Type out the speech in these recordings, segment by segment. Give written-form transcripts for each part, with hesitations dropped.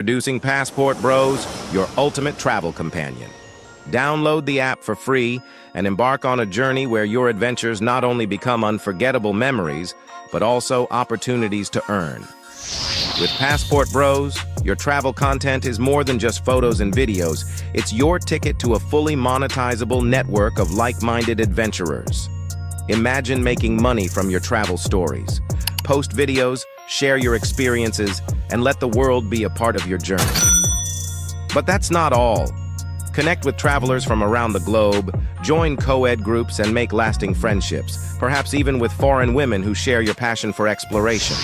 Introducing Passport Bros, your ultimate travel companion. Download the app for free and embark on a journey where your adventures not only become unforgettable memories, but also opportunities to earn. With Passport Bros, your travel content is more than just photos and videos. It's your ticket to a fully monetizable network of like-minded adventurers. Imagine making money from your travel stories. Post videos, share your experiences, and let the world be a part of your journey. But that's not all. Connect with travelers from around the globe, join co-ed groups, and make lasting friendships, perhaps even with foreign women who share your passion for exploration.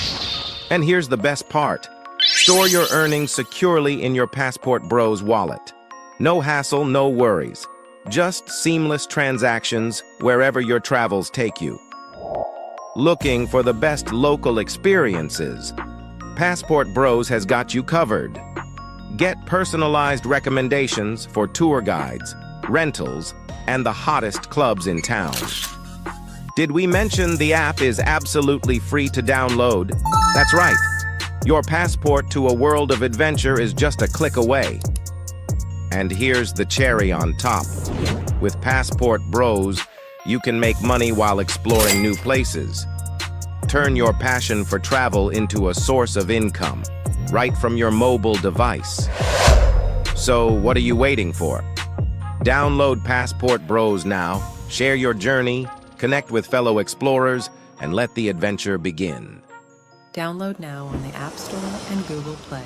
And here's the best part. Store your earnings securely in your Passport Bros wallet. No hassle, no worries. Just seamless transactions wherever your travels take you. Looking for the best local experiences? Passport Bros has got you covered. Get personalized recommendations for tour guides, rentals, and the hottest clubs in town. Did we mention the app is absolutely free to download? That's right. Your passport to a world of adventure is just a click away. And here's the cherry on top. With Passport Bros, you can make money while exploring new places. Turn your passion for travel into a source of income, right from your mobile device. So, what are you waiting for? Download Passport Bros now, share your journey, connect with fellow explorers, and let the adventure begin. Download now on the App Store and Google Play.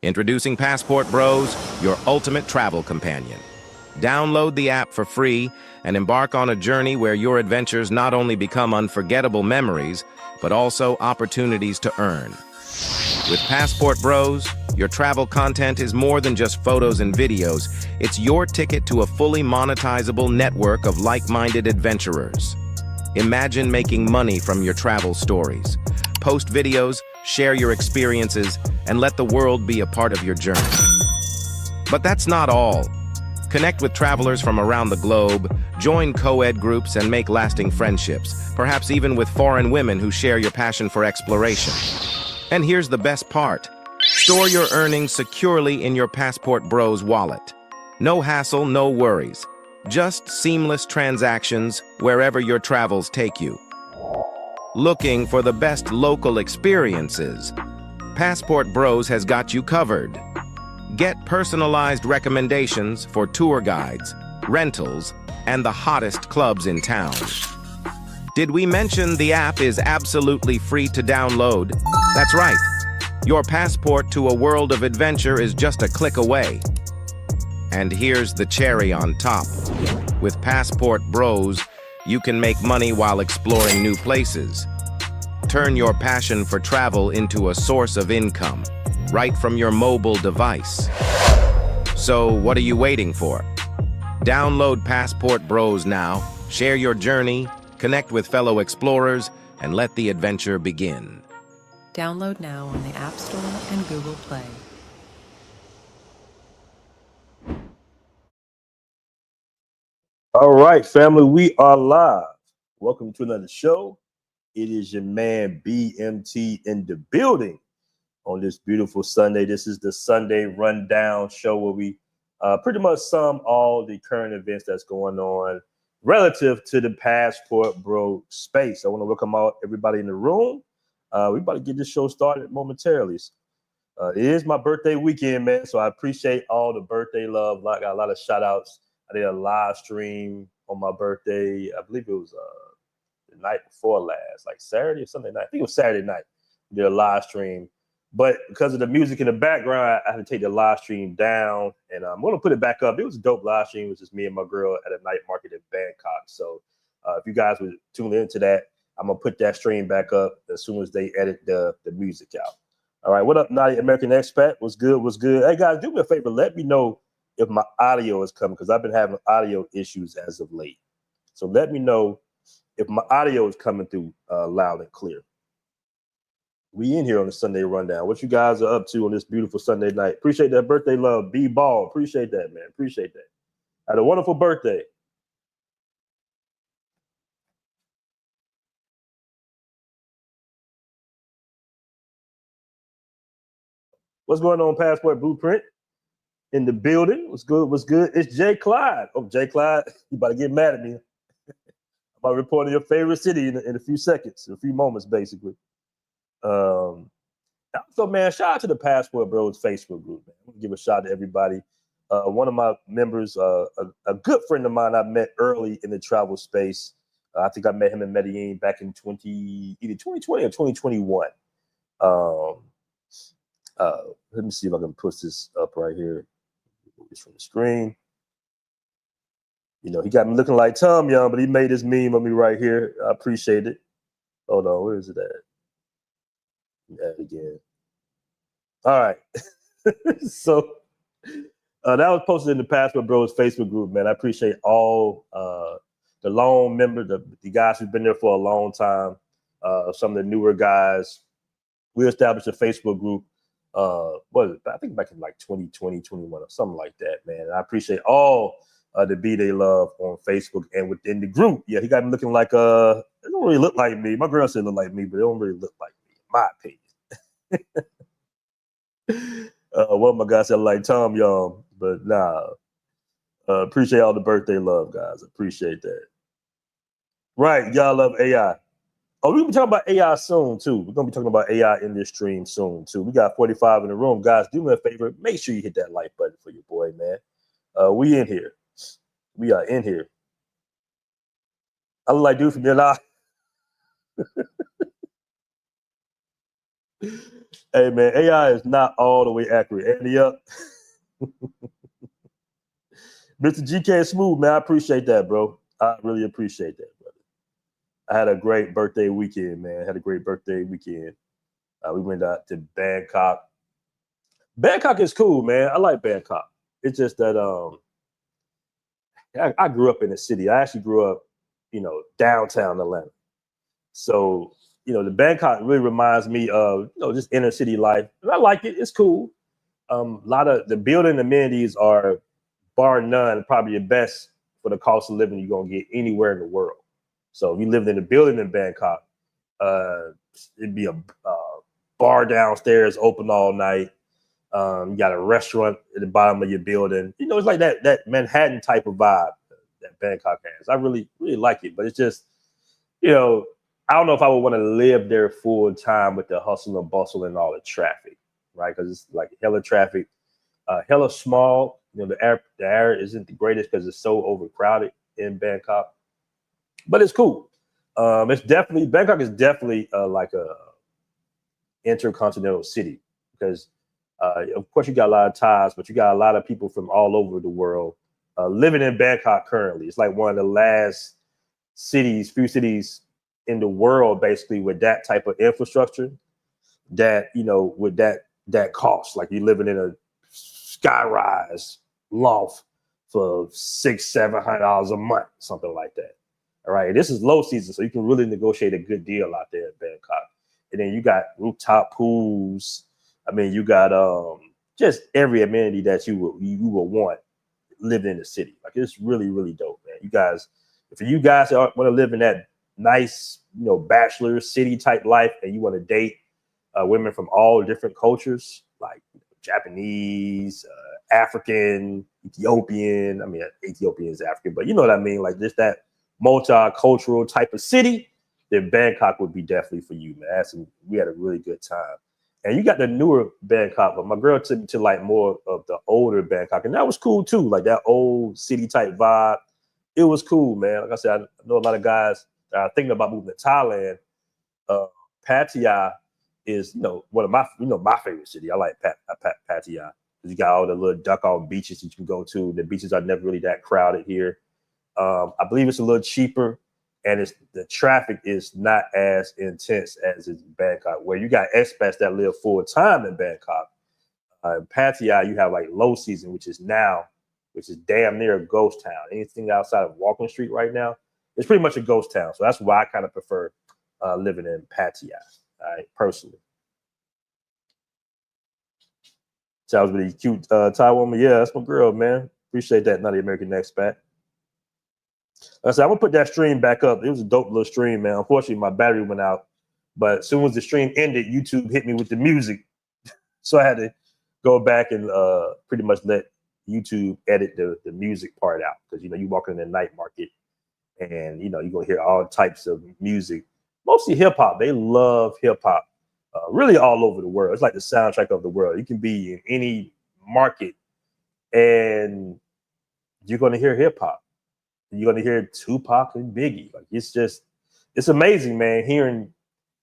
Introducing Passport Bros, your ultimate travel companion. Download the app for free and embark on a journey where your adventures not only become unforgettable memories, but also opportunities to earn. With Passport Bros, your travel content is more than just photos and videos. It's your ticket to a fully monetizable network of like-minded adventurers. Imagine making money from your travel stories. Post videos, share your experiences, and let the world be a part of your journey. But that's not all. Connect with travelers from around the globe, join co-ed groups, and make lasting friendships, perhaps even with foreign women who share your passion for exploration. And here's the best part. Store your earnings securely in your Passport Bros wallet. No hassle, no worries. Just seamless transactions wherever your travels take you. Looking for the best local experiences? Passport Bros has got you covered. Get personalized recommendations for tour guides, rentals, and the hottest clubs in town. Did we mention the app is absolutely free to download? That's right. Your passport to a world of adventure is just a click away. And here's the cherry on top. With Passport Bros, you can make money while exploring new places. Turn your passion for travel into a source of income, right from your mobile device. So, what are you waiting for? Download Passport Bros now, share your journey, connect with fellow explorers, and let the adventure begin. Download now on the App Store and Google Play. All right, family, we are live. Welcome to another show. It is your man BMT in the building on this beautiful Sunday. This is the Sunday Rundown show where we pretty much sum all the current events that's going on relative to the Passport Bro space. I want to welcome everybody in the room. We about to get this show started momentarily. It is my birthday weekend, man, so I appreciate all the birthday love. I got a lot of shout outs. I did a live stream on my birthday. I believe it was the night before last, like Saturday or Sunday night. I think it was Saturday night. We did a live stream But because of the music in the background, I had to take the live stream down, and I'm going to put it back up. It was a dope live stream. It was just me and my girl at a night market in Bangkok. So if you guys would tune into that, I'm going to put that stream back up as soon as they edit the music out. All right, what up, Naughty American Expat? What's good? What's good? Hey, guys, do me a favor. Let me know if my audio is coming because I've been having audio issues as of late. So let me know if my audio is coming through loud and clear. We in here on the Sunday Rundown. What you guys are up to on this beautiful Sunday night? Appreciate that birthday love, B-Ball. Appreciate that, man. Appreciate that. Had a wonderful birthday. What's going on, Passport Blueprint? In the building. What's good? What's good? It's Jay Clyde. Oh, Jay Clyde, you about to get mad at me. I'm about to report on your favorite city in a few seconds, a few moments, basically. So, man, shout out to the Passport Bros Facebook group, man. I want to give a shout out to everybody. One of my members, a good friend of mine I met early in the travel space. I think I met him in Medellin back in either 2020 or 2021. Let me see if I can push this up right here. Move this from the screen. You know, he got me looking like Tom Young, but he made this meme of me right here. I appreciate it. Hold on, where is it at? Add again. All right. So that was posted in the Passport Bros Facebook group, man. I appreciate all the long members, the guys who've been there for a long time, some of the newer guys. We established a Facebook group, I think back in like 2020, 21 or something like that, man. And I appreciate all the BDAY love on Facebook and within the group. Yeah, he got me looking like, it don't really look like me. My girl said it look like me, but it don't really look like me, in my opinion. One of my guys said like Tom Young, but nah. Appreciate all the birthday love, guys. Appreciate that. Right, y'all love AI. Oh, we're gonna be talking about AI soon too. We're gonna be talking about AI in this stream soon too. We got 45 in the room, guys. Do me a favor, make sure you hit that like button for your boy, man. We in here. We are in here. I look like dude from your life. Hey man, AI is not all the way accurate. Andy up. Mr. GK Smooth, man. I appreciate that, bro. I really appreciate that, brother. I had a great birthday weekend, man. We went out to Bangkok. Bangkok is cool, man. I like Bangkok. It's just that I grew up in the city. I actually grew up, downtown Atlanta. So, the Bangkok really reminds me of, just inner city life. And I like it. It's cool. A lot of the building amenities are, bar none, probably the best for the cost of living you're going to get anywhere in the world. So if you lived in a building in Bangkok, it'd be a bar downstairs open all night. You got a restaurant at the bottom of your building. It's like that Manhattan type of vibe that Bangkok has. I really, really like it, but it's just, I don't know if I would want to live there full time with the hustle and bustle and all the traffic, right? Because it's like hella traffic, hella small. The air isn't the greatest because it's so overcrowded in Bangkok, but it's cool. Bangkok is definitely like a intercontinental city because, of course, you got a lot of ties, but you got a lot of people from all over the world living in Bangkok currently. It's like one of the last few cities in the world, basically, with that type of infrastructure that, with that cost. Like you're living in a skyrise loft for $600-700 a month, something like that. All right. This is low season, so you can really negotiate a good deal out there in Bangkok. And then you got rooftop pools. I mean, you got just every amenity that you will want living in the city. Like it's really, really dope, man. If you guys want to live in that nice, bachelor city type life, and you want to date women from all different cultures, like Japanese, African, Ethiopian. I mean, Ethiopian is African, but you know what I mean? Like just that multicultural type of city, then Bangkok would be definitely for you, man. We had a really good time. And you got the newer Bangkok, but my girl took me to like more of the older Bangkok, and that was cool too. Like that old city type vibe. It was cool, man. Like I said, I know a lot of guys that are thinking about moving to Thailand. Pattaya is, one of my, my favorite city. I like Pattaya. You got all the little duck off beaches that you can go to. The beaches are never really that crowded here. I believe it's a little cheaper, and the traffic is not as intense as in Bangkok, where you got expats that live full time in Bangkok. In Pattaya, you have like low season, which is damn near a ghost town. Anything outside of Walking Street right now, it's pretty much a ghost town. So that's why I kind of prefer living in Pattaya, personally. So I was really cute Thai woman. Yeah, that's my girl, man. Appreciate that, not the American expat. I said, I'm gonna put that stream back up. It was a dope little stream, man. Unfortunately, my battery went out. But as soon as the stream ended, YouTube hit me with the music. So I had to go back and pretty much let YouTube edit the music part out. Because, you walk in the night market and, you're going to hear all types of music. Mostly hip hop. They love hip hop. Really all over the world. It's like the soundtrack of the world. You can be in any market and you're going to hear hip hop. You're going to hear Tupac and Biggie. Like, it's amazing, man, hearing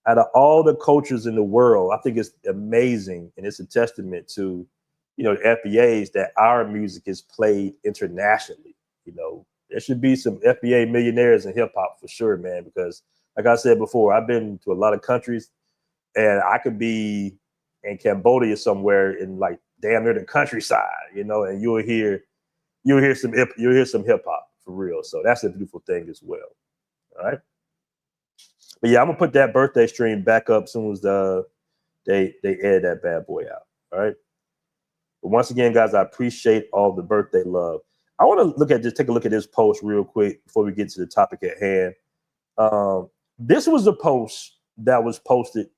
out of all the cultures in the world. I think it's amazing, and it's a testament to, the FBAs that our music is played internationally. There should be some FBA millionaires in hip hop for sure, man, because like I said before, I've been to a lot of countries, and I could be in Cambodia somewhere in like damn near the countryside, and you'll hear some hip hop for real. So that's a beautiful thing as well. All right. But yeah, I'm gonna put that birthday stream back up as soon as they air that bad boy out. All right. But once again, guys, I appreciate all the birthday love. I want to take a look at this post real quick before we get to the topic at hand. This was a post that was posted.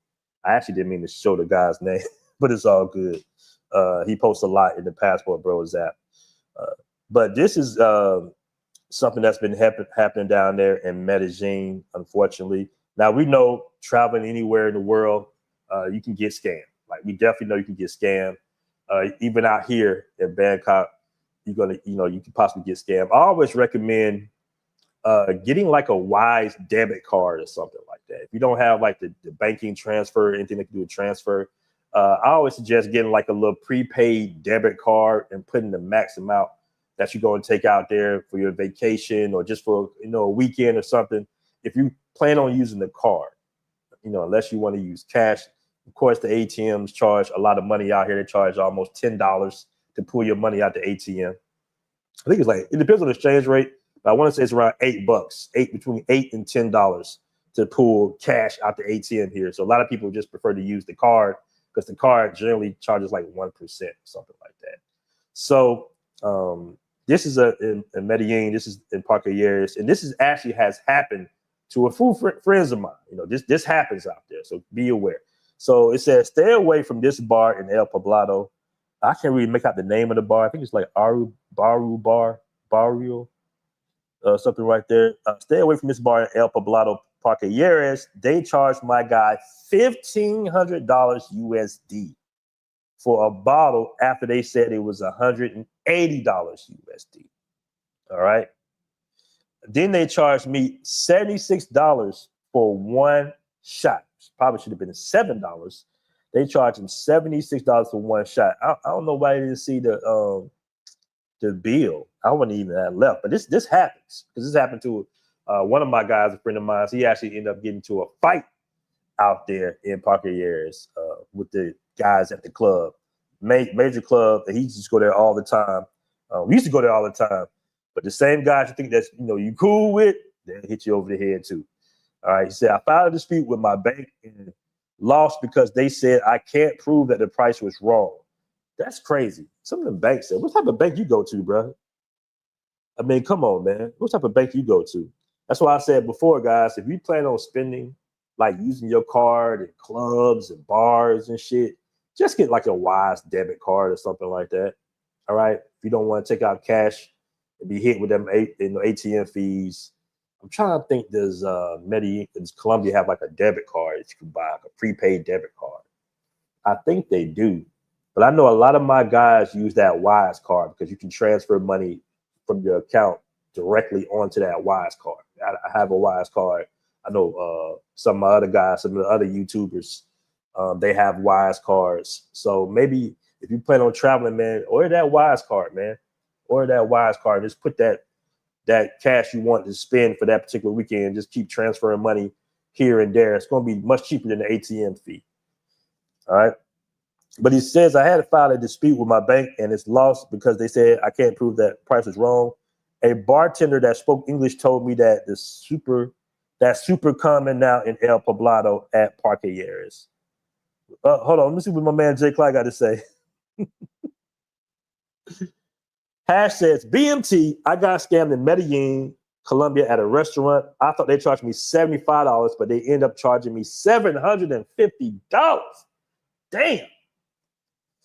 I actually didn't mean to show the guy's name, but it's all good. He posts a lot in the Passportbros app. But this is something that's been happening down there in Medellin, unfortunately. Now, we know traveling anywhere in the world, you can get scammed. Like, we definitely know you can get scammed. Even out here in Bangkok, you can possibly get scammed. I always recommend getting like a Wise debit card or something like that. If you don't have like the banking transfer, anything that can do with transfer, I always suggest getting like a little prepaid debit card and putting the max amount that you're going to take out there for your vacation or just for, a weekend or something. If you plan on using the card, unless you want to use cash. Of course, the ATMs charge a lot of money out here. They charge almost $10 to pull your money out the ATM. I think it depends on the exchange rate, but I want to say it's around $8, between $8 and $10 to pull cash out the ATM here. So a lot of people just prefer to use the card because the card generally charges like 1%, something like that. So this is in Medellin. This is in Parque Yeres, and this actually has happened to a few friends of mine. This happens out there, so be aware. So it says, stay away from this bar in El Poblado. I can't really make out the name of the bar. I think it's like Barrio, something right there. Stay away from this bar in El Poblado, Parque Yeres. They charged my guy $1,500 USD for a bottle after they said it was $180 USD. All right. Then they charged me $76 for one shot. Probably should have been $7. They charged him $76 for one shot. I don't know why I didn't see the bill. I wouldn't even have left. But this happens because this happened to one of my guys, a friend of mine. He actually ended up getting into a fight out there in Parque Yeres with the guys at the club, major club. He used to go there all the time. We used to go there all the time. But the same guys you think that's you cool with, they hit you over the head too. All right. He said, I filed a dispute with my bank and lost because they said I can't prove that the price was wrong. That's crazy. Some of the banks said, what type of bank you go to, bro? I mean, come on, man. What type of bank you go to? That's why I said before, guys, if you plan on spending, like using your card in clubs and bars and shit, just get like a Wise debit card or something like that. All right. If you don't want to take out cash and be hit with them ATM fees. I'm trying to think, does Medellin, does Colombia have like a debit card that you can buy, like a prepaid debit card? I think they do. But I know a lot of my guys use that Wise card because you can transfer money from your account directly onto that Wise card. I have a Wise card. I know some of my other guys, some of the other YouTubers They have Wise cards. So maybe if you plan on traveling, man, order that Wise card, man. Order that Wise card. Just put that cash you want to spend for that particular weekend. Just keep transferring money here and there. It's going to be much cheaper than the ATM fee. All right. But he says I had to file a dispute with my bank and it's lost because they said I can't prove that price is wrong. A bartender that spoke English told me that that's super common now in El Poblado at Parque Aires. Hold on, let me see what my man Jay Clyde got to say. Hash says, BMT, I got scammed in Medellin, Colombia at a restaurant. I thought they charged me $75, but they end up charging me $750. Damn.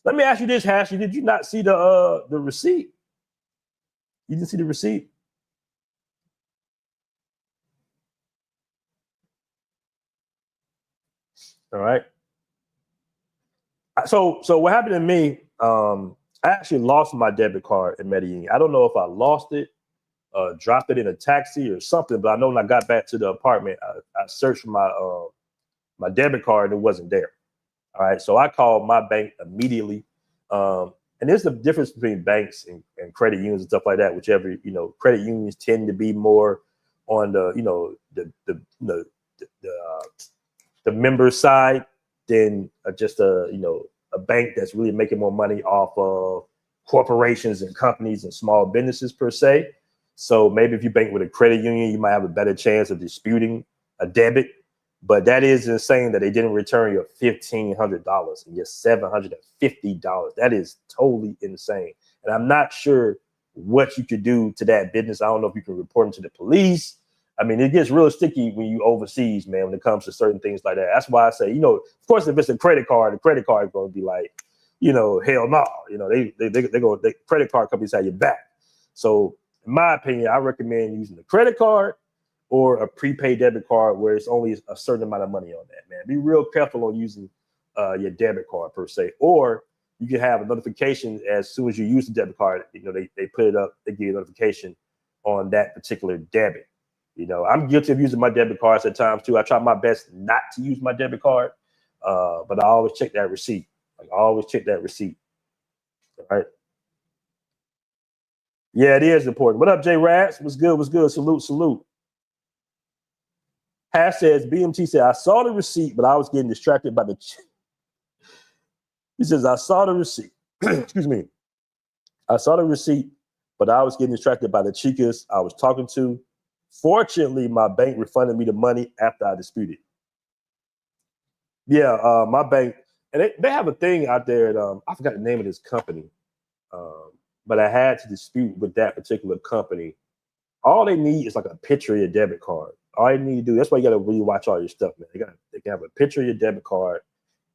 Let me ask you this, Hash. Did you not see the receipt? You didn't see the receipt? All right. So what happened to me, I actually lost my debit card in Medellin. I don't know if I lost it, dropped it in a taxi or something, but I know when I got back to the apartment, I searched for my debit card and it wasn't there. All right. So I called my bank immediately. And there's the difference between banks and credit unions and stuff like that, whichever, credit unions tend to be more on the, the member side than just a bank that's really making more money off of corporations and companies and small businesses per se. So maybe if you bank with a credit union, you might have a better chance of disputing a debit. But that is insane that they didn't return your $1,500 and your $750. That is totally insane. And I'm not sure what you could do to that business. I don't know if you can report them to the police. I mean, it gets real sticky when you overseas, man, when it comes to certain things like that. That's why I say, of course, if it's a credit card, the credit card is going to be like, hell no. The credit card companies have your back. So in my opinion, I recommend using the credit card or a prepaid debit card where it's only a certain amount of money on that, man. Be real careful on using your debit card per se. Or you can have a notification as soon as you use the debit card, they put it up, they give you a notification on that particular debit. I'm guilty of using my debit cards at times too. I try my best not to use my debit card, but I always check that receipt. Like, I always check that receipt. All right. Yeah, it is important. What up, J Rats? What's good? What's good? Salute, salute. Hash says, BMT said, I saw the receipt, but I was getting distracted by the. He says, I saw the receipt. Excuse me. I saw the receipt, but I was getting distracted by the chicas I was talking to. Fortunately, my bank refunded me the money after I disputed. Yeah, my bank, and they have a thing out there. I forgot the name of this company, but I had to dispute with that particular company. All they need is like a picture of your debit card. All you need to do, that's why you got to really watch all your stuff, man. They can have a picture of your debit card,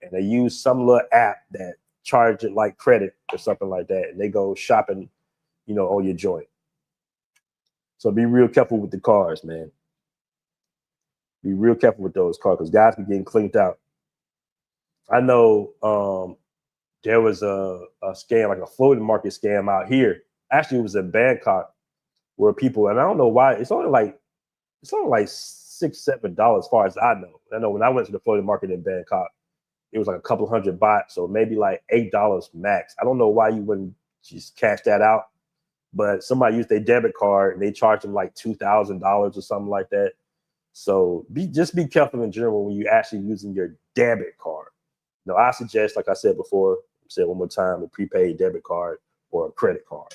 and they use some little app that charge it like credit or something like that, and they go shopping, on your joint. So be real careful with the cards, man. Be real careful with those cards because guys be getting cleaned out. I know there was a scam, like a floating market scam out here. Actually, it was in Bangkok where people, and I don't know why, it's only like $6-7 as far as I know. I know when I went to the floating market in Bangkok, it was like a couple $100 baht, so maybe like $8 max. I don't know why you wouldn't just cash that out. But somebody used their debit card and they charged them like $2,000 or something like that. So just be careful in general when you're actually using your debit card. I suggest, like I said before, say it one more time, a prepaid debit card or a credit card.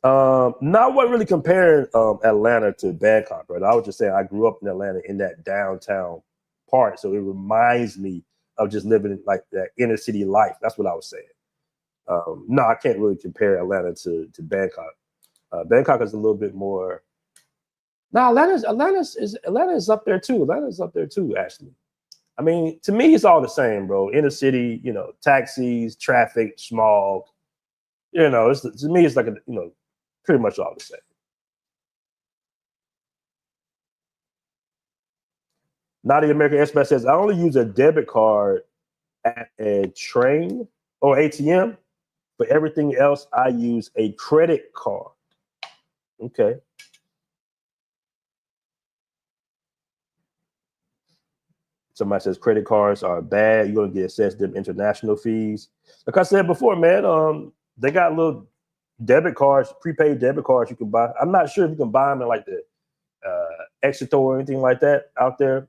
Not what really comparing Atlanta to Bangkok, right? I was just saying I grew up in Atlanta in that downtown part, so it reminds me of just living like that inner city life. That's what I was saying. No, I can't really compare Atlanta to Bangkok. Bangkok is a little bit more. No, Atlanta is up there too. Atlanta's up there too, actually. I mean, to me, it's all the same, bro. Inner city, taxis, traffic, smog. To me, it's like pretty much all the same. Now the American Express says, I only use a debit card at a train or ATM. For everything else, I use a credit card. Okay. Somebody says credit cards are bad. You're gonna get assessed them international fees. Like I said before, man, they got little debit cards, prepaid debit cards you can buy. I'm not sure if you can buy them in like the Exeter or anything like that out there,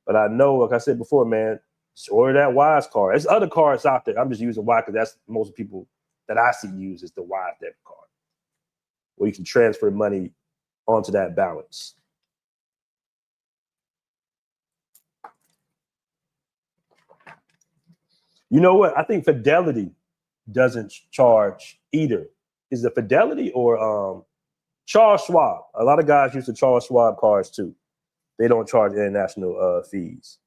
but I know, like I said before, man, just order that Wise card. There's other cards out there. I'm just using Wise because that's most people that I see use is the Wise debit card, where you can transfer money onto that balance. You know what? I think Fidelity doesn't charge either. Is it Fidelity or Charles Schwab? A lot of guys use the Charles Schwab cards too. They don't charge international fees.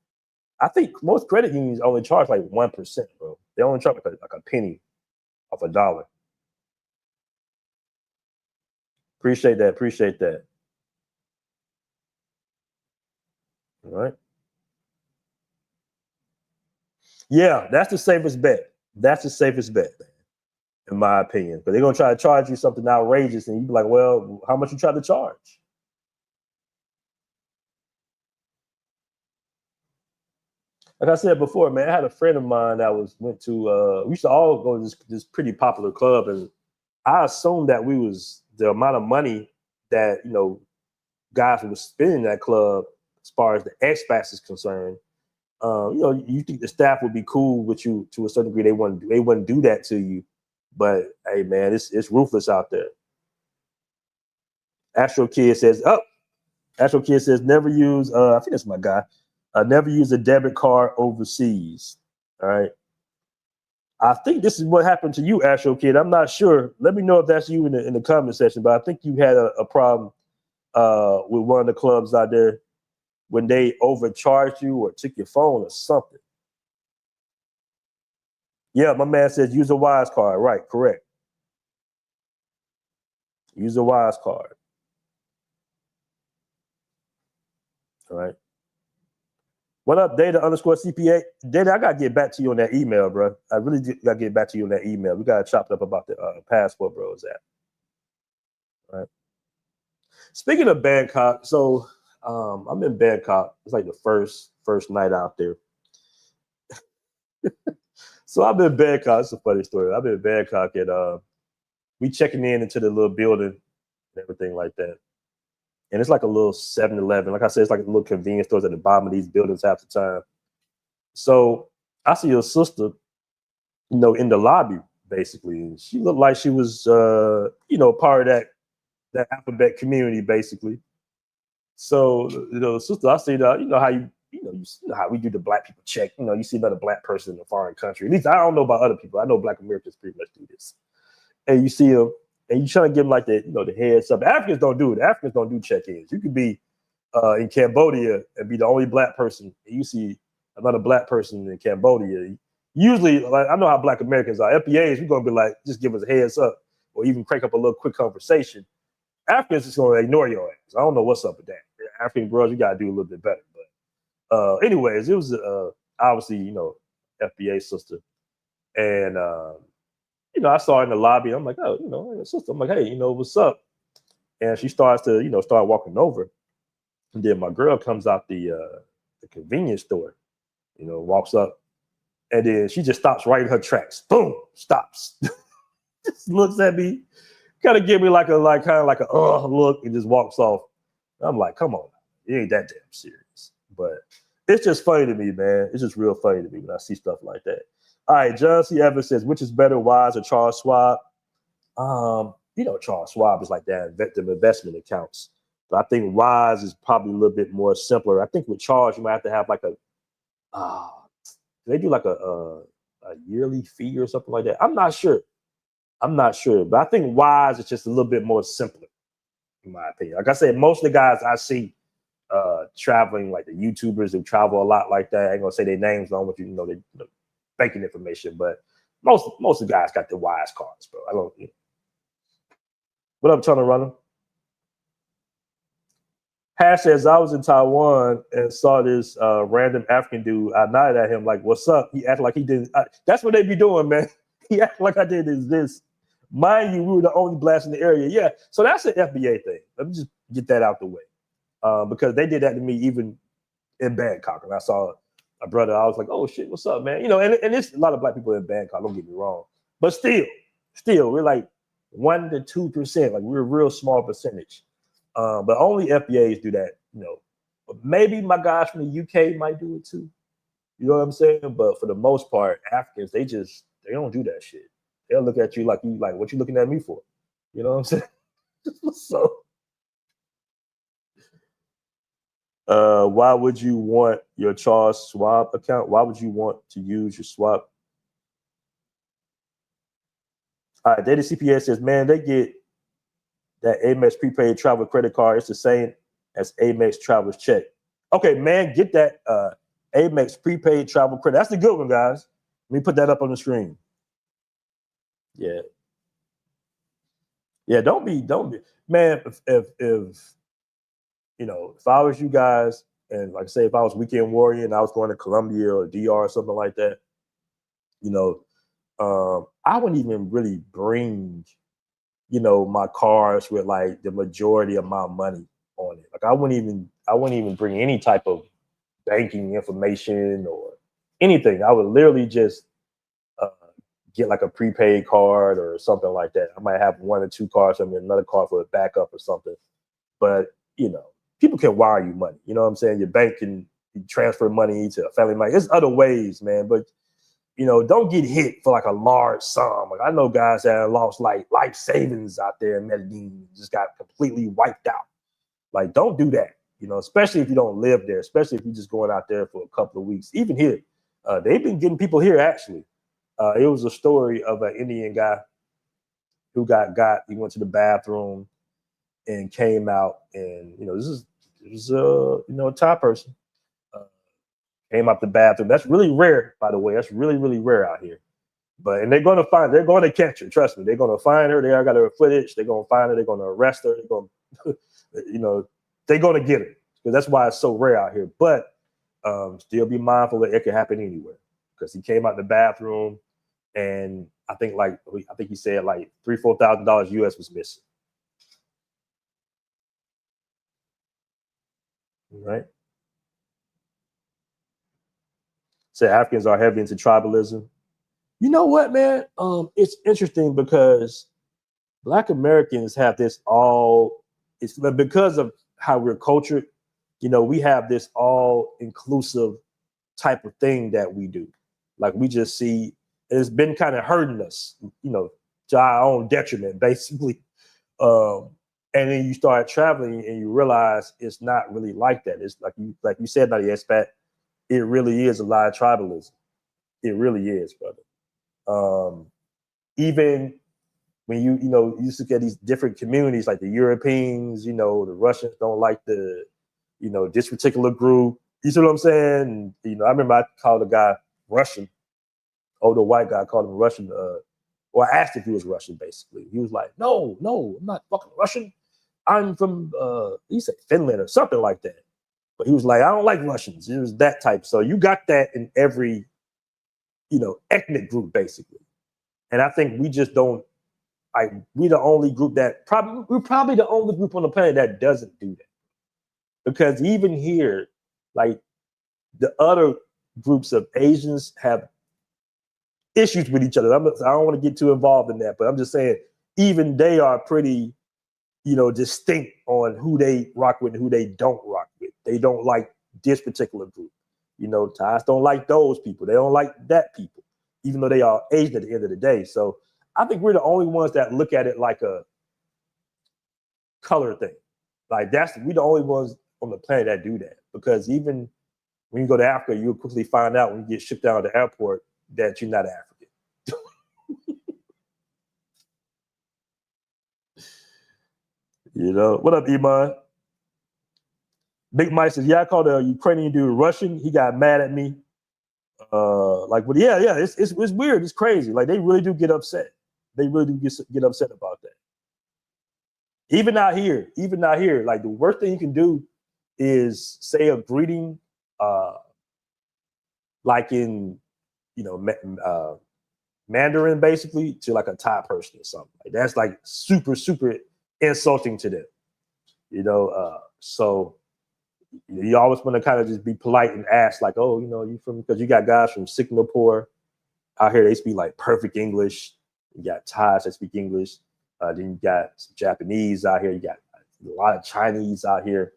I think most credit unions only charge like 1%, bro. They only charge like a penny off a dollar. Appreciate that. Appreciate that. All right. Yeah, that's the safest bet. That's the safest bet, man, in my opinion. But they're gonna try to charge you something outrageous, and you be like, "Well, how much you try to charge?" Like I said before, man, I had a friend of mine that went to. We used to all go to this pretty popular club, and I assumed that we was the amount of money that guys were spending in that club, as far as the expats is concerned. You think the staff would be cool with you to a certain degree. They wouldn't do that to you. But hey, man, it's ruthless out there. Astro Kid says, Astro Kid says, never use, I think that's my guy, never use a debit card overseas. All right. I think this is what happened to you, Astro Kid. I'm not sure. Let me know if that's you in the comment section, but I think you had a problem with one of the clubs out there when they overcharged you or took your phone or something. Yeah, my man says use a Wise card. Right, correct. Use a Wise card. All right. What up, Data_CPA? Data, I gotta get back to you on that email, bro. I really gotta get back to you on that email. We gotta chop it up about the Passportbros app. All right. Speaking of Bangkok, so I'm in Bangkok. It's like the first night out there. So I've been in Bangkok. It's a funny story. I've been in Bangkok and we checking into the little building and everything like that. And it's like a little 7-Eleven. Like I said, it's like a little convenience stores at the bottom of these buildings half the time. So I see your sister, in the lobby, basically. And she looked like she was, part of that alphabet community, basically. So, sister, I see that, you know how we do the black people check. You see another black person in a foreign country. At least I don't know about other people. I know Black Americans pretty much do this. And you see them, and you try to give them like the heads up. The Africans don't do it. The Africans don't do check-ins. You could be in Cambodia and be the only black person, and you see another black person in Cambodia. Usually, like I know how Black Americans are. FBAs, we're gonna be like, just give us a heads up, or even crank up a little quick conversation. Africans just gonna ignore your ass. I don't know what's up with that. African bros, you gotta do a little bit better. But anyways, it was obviously FBA sister, and I saw her in the lobby. I'm like, oh, sister. I'm like, hey, what's up? And she starts to start walking over, and then my girl comes out the convenience store, walks up, and then she just stops right in her tracks. Boom, stops. Just looks at me, kind of give me like a look, and just walks off. I'm like, come on, it ain't that damn serious. But it's just funny to me, man. It's just real funny to me when I see stuff like that. All right, John C. Evans says, which is better, Wise or Charles Schwab? Charles Schwab is like that, them investment accounts. But I think Wise is probably a little bit more simpler. I think with Charles, you might have to have like they do like a yearly fee or something like that. I'm not sure. But I think Wise is just a little bit more simpler, in my opinion. Like I said, most of the guys I see traveling, like the YouTubers who travel a lot like that, I ain't gonna say their names. I don't want you to know their banking information, but most of the guys got the Wise cards, bro. I don't. What up, Tony Runner? Hash says, I was in Taiwan and saw this random African dude. I nodded at him like, what's up? He acted like he didn't. That's what they be doing, man. He acted like I did this. Mind you, we were the only blacks in the area. Yeah, so that's an FBA thing. Let me just get that out the way. Because they did that to me even in Bangkok. And I saw my brother, I was like, oh shit, what's up, man? You know, and there's a lot of black people in Bangkok, don't get me wrong. But still, we're like 1 to 2%. Like we're a real small percentage. But only FBAs do that, you know. But maybe my guys from the UK might do it too. You know what I'm saying? But for the most part, Africans, they don't do that shit. They'll look at you like what you looking at me for? You know what I'm saying? So why would you want your Charles Schwab account? Why would you want to use your Schwab? All right, Data CPS says, man, they get that Amex prepaid travel credit card. It's the same as Amex traveler's check. Okay, man, get that Amex prepaid travel credit. That's the good one, guys. Let me put that up on the screen. Yeah. Yeah, don't be, man, if you know, if I was you guys, and like I say, if I was weekend warrior and I was going to Colombia or DR or something like that, you know, I wouldn't even really bring, you know, my cards with like the majority of my money on it. Like I wouldn't even bring any type of banking information or anything. I would literally just get like a prepaid card or something like that. I might have 1 or 2 cards and then another card for a backup or something. But, you know, people can wire you money. You know what I'm saying? Your bank can transfer money to a family money. There's other ways, man. But, you know, don't get hit for like a large sum. Like I know guys that have lost like life savings out there in Medellin, just got completely wiped out. Like, don't do that. You know, especially if you don't live there, especially if you're just going out there for a couple of weeks. Even here, they've been getting people here actually. It was a story of an Indian guy who got. He went to the bathroom and came out, and you know, this is you know, a Thai person came out the bathroom. That's really rare, by the way. That's really, really rare out here. But and they're going to catch her. Trust me, they're going to find her. They already got her footage. They're going to find her. They're going to arrest her. They're going, you know, they're going to get her because that's why it's so rare out here. But still be mindful that it could happen anywhere because he came out the bathroom. And I think he said like $3,000-$4,000 US was missing. Right. So Africans are heavy into tribalism. You know what, man? It's interesting because Black Americans have this it's because of how we're cultured, you know, we have this all inclusive type of thing that we do. Like we just see it's been kind of hurting us, you know, to our own detriment, basically. And then you start traveling and you realize it's not really like that. It's like you said about the expat, it really is a lot of tribalism. It really is, brother. Even when you used to get these different communities, like the Europeans, you know, the Russians don't like this particular group. You see what I'm saying? And, you know, I remember I called a guy Russian. Older white guy called him Russian, or I asked if he was Russian, basically. He was like, no, I'm not fucking Russian. I'm from, he said Finland or something like that. But he was like, I don't like Russians. It was that type. So you got that in every, you know, ethnic group, basically. And I think we just don't, we're the only group we're probably the only group on the planet that doesn't do that. Because even here, like the other groups of Asians have issues with each other. I don't want to get too involved in that, but I'm just saying, even they are pretty, you know, distinct on who they rock with and who they don't rock with. They don't like this particular group. You know, Thais don't like those people. They don't like that people, even though they are Asian at the end of the day. So I think we're the only ones that look at it like a color thing. Like we're the only ones on the planet that do that. Because even when you go to Africa, you'll quickly find out when you get shipped down to the airport that you're not African. You know, what up, Iman? Big Mike says, yeah, I called a Ukrainian dude Russian. He got mad at me. But yeah, it's weird. It's crazy. Like they really do get upset. They really do get upset about that. Even out here, like the worst thing you can do is say a greeting, like in, you know, Mandarin, basically, to like a Thai person or something. Like that's like super, super insulting to them. You know, so You always want to kind of just be polite and ask, like, oh, you from, because you got guys from Singapore out here, they speak like perfect English. You got Thais that speak English. Then you got some Japanese out here. You got a lot of Chinese out here.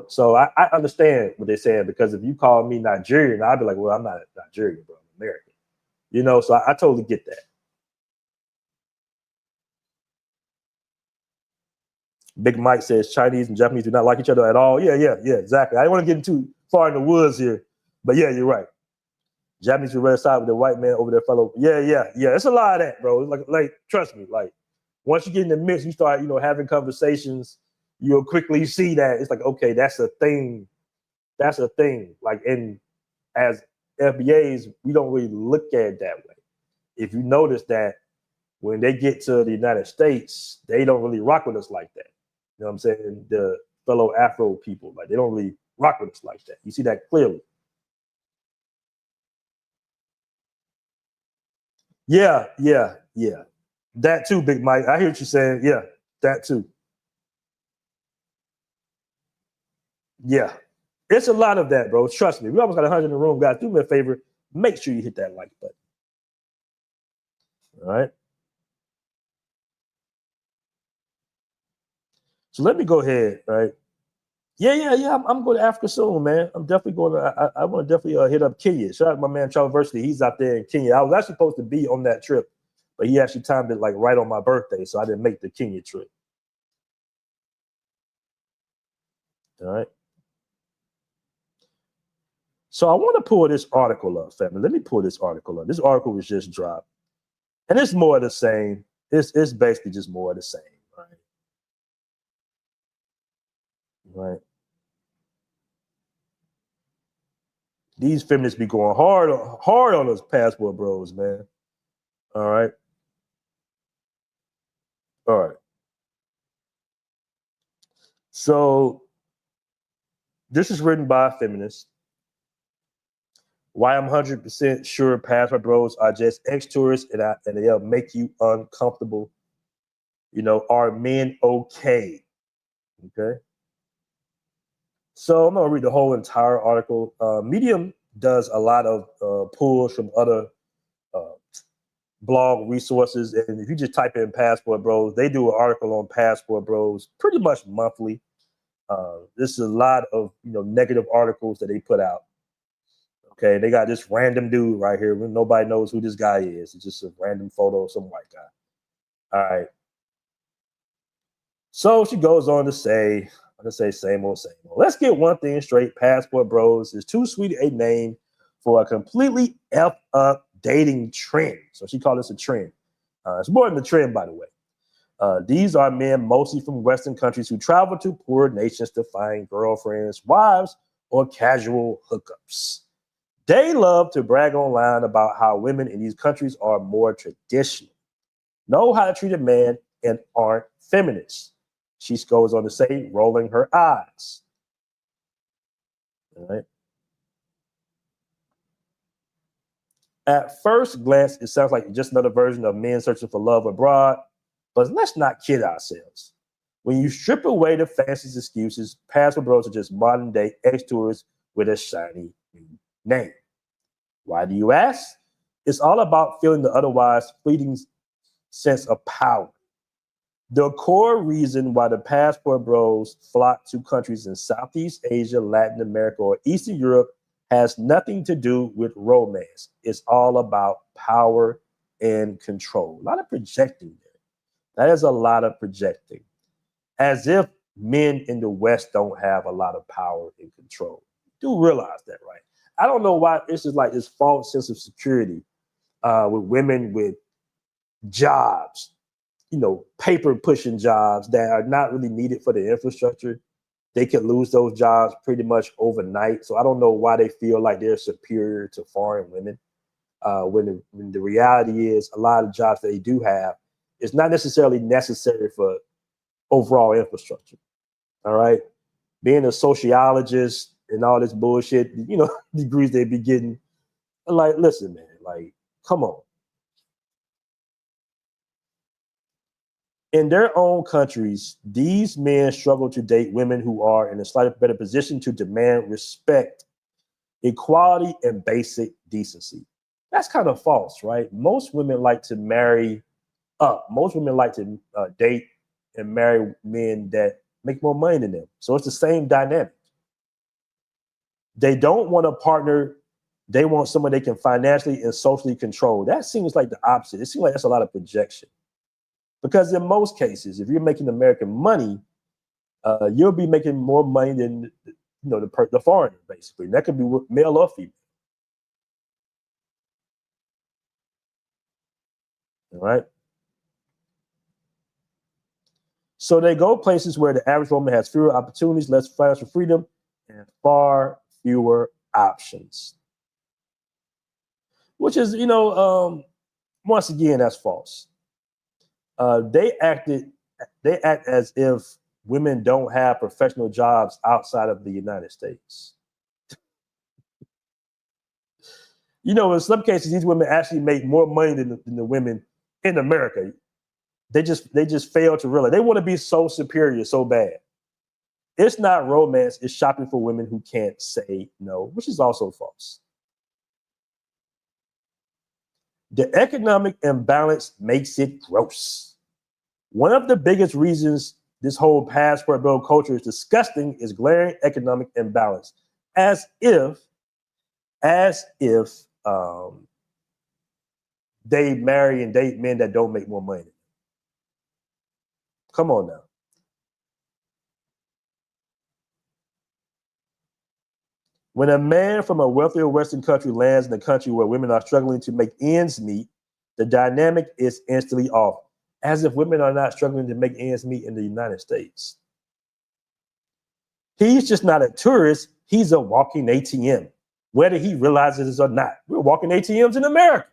So I understand what they're saying, because if you call me Nigerian, I'd be like, well, I'm not Nigerian, bro, I'm American. So I totally get that. Big Mike says Chinese and Japanese do not like each other at all. Yeah, exactly. I don't want to get too far in the woods here, but yeah, you're right. Japanese will red side with the white man over there, fellow. Yeah. It's a lot of that, bro. Like, trust me. Like, once you get in the mix, you start, having conversations. You'll quickly see that it's like, okay, that's a thing. That's a thing. Like, and as FBAs, we don't really look at it that way. If you notice that when they get to the United States, they don't really rock with us like that. You know what I'm saying? The fellow Afro people, like, they don't really rock with us like that. You see that clearly. Yeah. That too, Big Mike. I hear what you're saying. Yeah, that too. Yeah. It's a lot of that, bro. Trust me. We almost got 100 in the room, guys. Do me a favor. Make sure you hit that like button. All right. So let me go ahead, right? Yeah. I'm going to Africa soon, man. I'm definitely going to. I want to definitely hit up Kenya. Shout out to my man Charles Versity. He's out there in Kenya. I was actually supposed to be on that trip, but he actually timed it like right on my birthday, so I didn't make the Kenya trip. All right. So I want to pull this article up, family. Let me pull this article up. This article was just dropped, and it's more of the same. It's basically just more of the same, right? Right. These feminists be going hard on those passport bros, man. All right. So this is written by a feminist. Why I'm 100% sure passport bros are just ex-tourists and they'll make you uncomfortable. Are men okay? Okay. So I'm gonna read the whole entire article. Medium does a lot of pulls from other blog resources, and if you just type in Passport Bros, they do an article on Passport Bros pretty much monthly. This is a lot of negative articles that they put out. Okay, they got this random dude right here. Nobody knows who this guy is. It's just a random photo of some white guy. All right. So she goes on to say, I'm gonna say same old, same old. Let's get one thing straight. Passport Bros is too sweet a name for a completely F up dating trend. So she called this a trend. It's more than a trend, by the way. These are men mostly from Western countries who travel to poor nations to find girlfriends, wives, or casual hookups. They love to brag online about how women in these countries are more traditional, know how to treat a man, and aren't feminists. She goes on to say, rolling her eyes. All right. At first glance, it sounds like just another version of men searching for love abroad, but let's not kid ourselves. When you strip away the fanciest excuses, passport bros are just modern day ex-tourists with a shiny new name. Why do you ask? It's all about feeling the otherwise fleeting sense of power. The core reason why the passport bros flock to countries in Southeast Asia, Latin America, or Eastern Europe has nothing to do with romance. It's all about power and control. A lot of projecting there. That is a lot of projecting. As if men in the West don't have a lot of power and control. Do realize that, right? I don't know why it's just like this false sense of security with women with jobs, paper pushing jobs that are not really needed for the infrastructure. They could lose those jobs pretty much overnight. So I don't know why they feel like they're superior to foreign women. When the reality is a lot of jobs that they do have is not necessarily necessary for overall infrastructure. All right. Being a sociologist and all this bullshit, degrees they be getting. Like, listen, man, like, come on. In their own countries, these men struggle to date women who are in a slightly better position to demand respect, equality, and basic decency. That's kind of false, right? Most women like to marry up. Most women like to date and marry men that make more money than them. So it's the same dynamic. They don't want a partner. They want someone they can financially and socially control. That seems like the opposite. It seems like that's a lot of projection. Because in most cases, if you're making American money, you'll be making more money than the foreigner, basically. And that could be male or female. All right. So they go places where the average woman has fewer opportunities, less financial freedom, and far fewer options. Which is, once again, that's false. They act as if women don't have professional jobs outside of the United States. In some cases, these women actually make more money than the women in America. They just fail to realize they want to be so superior so bad. It's not romance, it's shopping for women who can't say no, which is also false. The economic imbalance makes it gross. One of the biggest reasons this whole passport bro culture is disgusting is glaring economic imbalance, as if they marry and date men that don't make more money. Come on now. When a man from a wealthier Western country lands in a country where women are struggling to make ends meet, the dynamic is instantly off, as if women are not struggling to make ends meet in the United States. He's just not a tourist, he's a walking ATM, whether he realizes it or not. We're walking ATMs in America.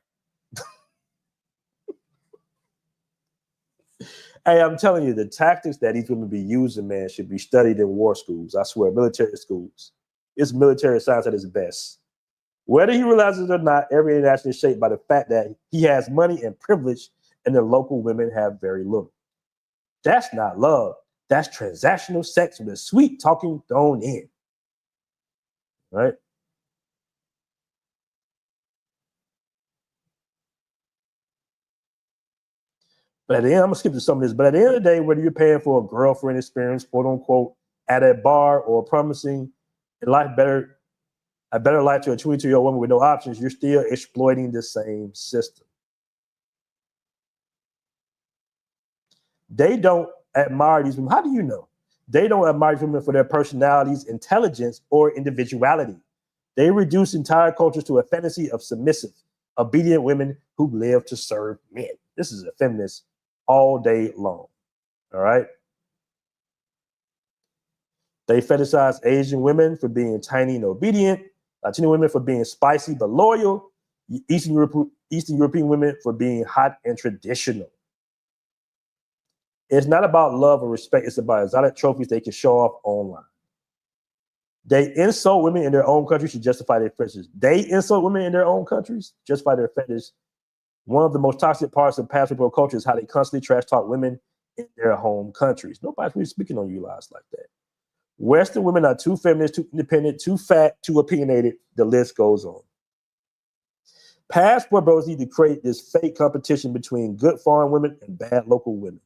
Hey, I'm telling you, the tactics that these women be using, man, should be studied in war schools. I swear, military schools. It's military science at its best. Whether he realizes it or not, every interaction is shaped by the fact that he has money and privilege and the local women have very little. That's not love. That's transactional sex with a sweet talking thrown in. Right? But at the end, I'm gonna skip to some of this. But at the end of the day, whether you're paying for a girlfriend experience, quote unquote, at a bar or promising a better life to a 22-year-old woman with no options, you're still exploiting the same system. They don't admire these women. How do you know? They don't admire these women for their personalities, intelligence, or individuality. They reduce entire cultures to a fantasy of submissive, obedient women who live to serve men. This is a feminist all day long. All right. They fetishize Asian women for being tiny and obedient, Latino women for being spicy but loyal, Eastern European women for being hot and traditional. It's not about love or respect. It's about exotic trophies they can show off online. They insult women in their own countries to justify their fetishes. They insult women in their own countries, justify their fetish. One of the most toxic parts of passport culture is how they constantly trash talk women in their home countries. Nobody's really speaking on you lies like that. Western women are too feminist, too independent, too fat, too opinionated. The list goes on. Passport bros need to create this fake competition between good foreign women and bad local women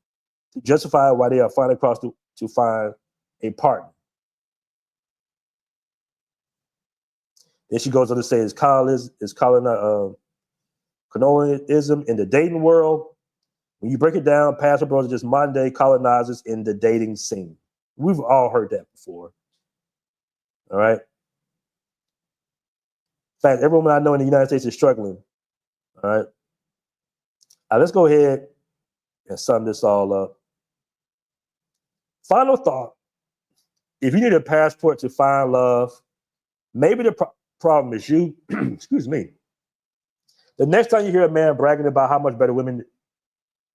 to justify why they are fighting across to find a partner. Then she goes on to say it's colonialism in the dating world. When you break it down, passport bros are just modern day colonizers in the dating scene. We've all heard that before. All right. In fact, every woman I know in the United States is struggling. All right. Let's go ahead and sum this all up. Final thought. If you need a passport to find love, maybe the problem is you. Excuse me. The next time you hear a man bragging about how much better women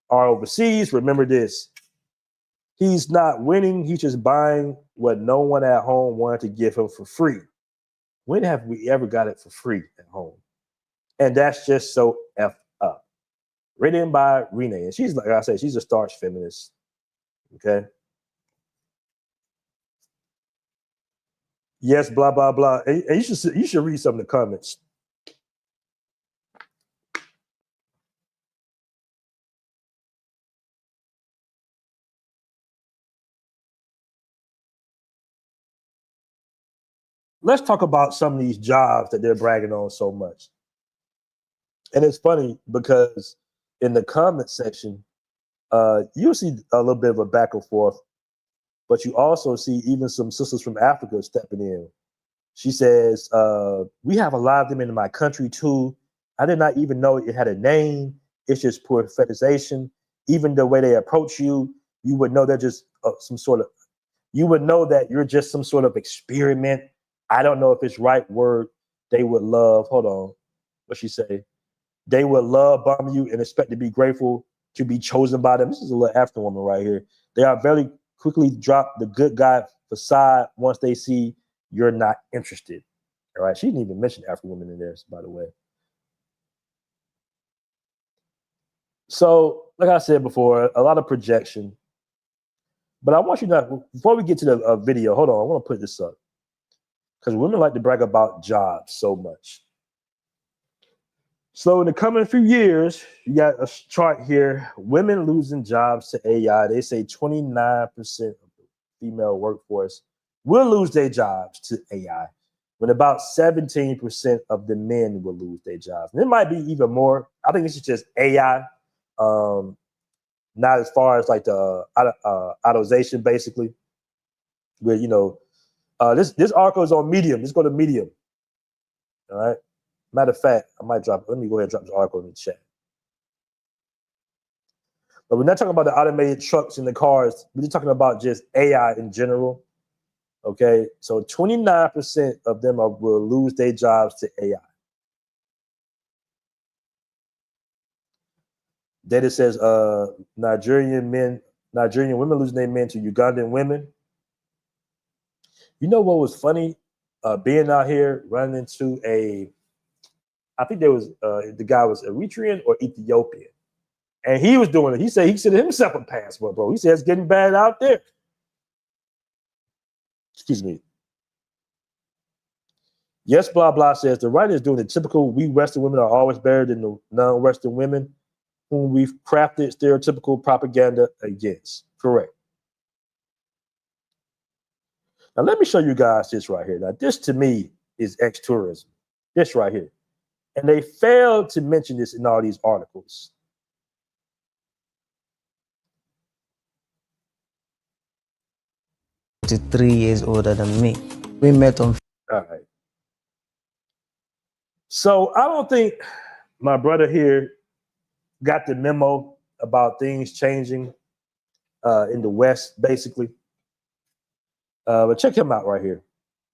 are overseas, remember this. He's not winning. He's just buying what no one at home wanted to give him for free. When have we ever got it for free at home? And that's just so effed up. written by Renee. And she's, like I said, she's a staunch feminist. Okay. Yes, blah, blah, blah. And you should read some of the comments. Let's talk about some of these jobs that they're bragging on so much. And it's funny because in the comment section, you'll see a little bit of a back and forth, but you also see even some sisters from Africa stepping in. She says, we have a lot of them in my country too. I did not even know it had a name. It's just poor fetishization. Even the way they approach you, you would know they're just you would know that you're just some sort of experiment. I don't know if it's right word. They would love, hold on, what she say? They would love bomb you and expect to be grateful to be chosen by them. This is a little African woman right here. They are very quickly drop the good guy facade once they see you're not interested. All right. She didn't even mention African women in there, by the way. So, like I said before, a lot of projection. But I want you to, before we get to the video, hold on, I want to put this up. Because women like to brag about jobs so much. So in the coming few years, you got a chart here, women losing jobs to AI. They say 29% of the female workforce will lose their jobs to AI, when about 17% of the men will lose their jobs. And it might be even more. I think this is just AI, not as far as like the automation, basically, where, you know, this article is on Medium. Let's go to Medium. All right. Matter of fact, let me go ahead and drop this article in the chat. But we're not talking about the automated trucks and the cars. We're just talking about just AI in general. Okay. So 29% of them will lose their jobs to AI. Data says Nigerian women losing their men to Ugandan women. You know what was funny? Being out here running into I think there was the guy was Eritrean or Ethiopian, and he was doing it. He said he sent himself a passport, bro. He said it's getting bad out there. Excuse me. Yes, blah blah says the writer is doing the typical. We Western women are always better than the non-Western women, whom we've crafted stereotypical propaganda against. Correct. Now let me show you guys this right here. Now this to me is ex-tourism. This right here. And they failed to mention this in all these articles. To 3 years older than me. We met on. All right. So I don't think my brother here got the memo about things changing in the West, basically. But check him out right here.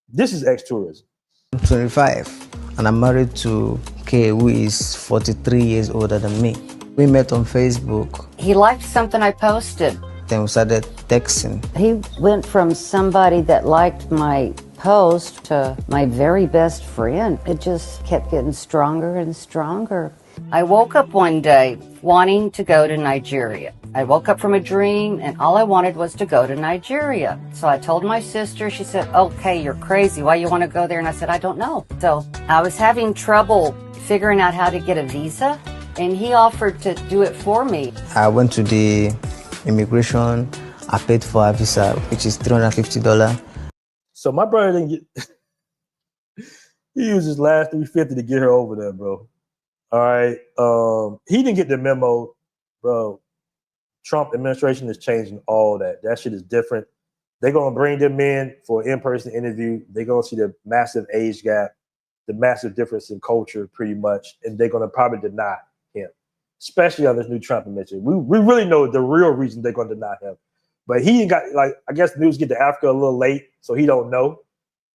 This is ex-tourism. I'm 25 and I'm married to Kay, who is 43 years older than me. We met on Facebook. He liked something I posted. Then we started texting. He went from somebody that liked my post to my very best friend. It just kept getting stronger and stronger. I woke up one day wanting to go to Nigeria. I woke up from a dream and all I wanted was to go to Nigeria. So I told my sister, she said, okay, you're crazy. Why you want to go there? And I said, I don't know. So I was having trouble figuring out how to get a visa and he offered to do it for me. I went to the immigration. I paid for a visa, which is $350. So my brother didn't get, he used his last $350 to get her over there, bro. All right. He didn't get the memo, bro. Trump administration is changing all that. That shit is different. They're going to bring them in for an in-person interview. They're going to see the massive age gap, the massive difference in culture, pretty much. And they're going to probably deny him, especially on this new Trump administration. We really know the real reason they're going to deny him. But he got, like, I guess news get to Africa a little late, so he don't know.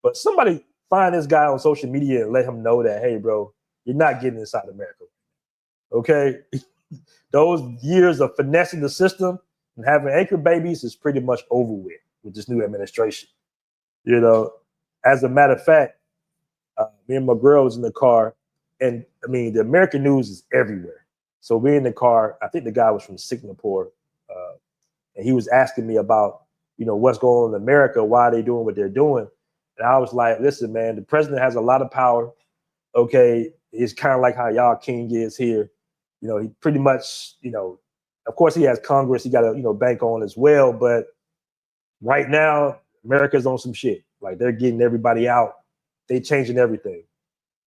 But somebody find this guy on social media and let him know that, hey, bro, you're not getting inside America. Okay? Those years of finessing the system and having anchor babies is pretty much over with this new administration. You know, as a matter of fact, me and my girl was in the car, and I mean, the American news is everywhere. So we're in the car. I think the guy was from Singapore, and he was asking me about, what's going on in America, why are they doing what they're doing. And I was like, listen, man, the president has a lot of power. Okay, it's kind of like how y'all king is here. He pretty much, of course he has Congress, he got to, bank on as well. But right now, America's on some shit. Like they're getting everybody out. They changing everything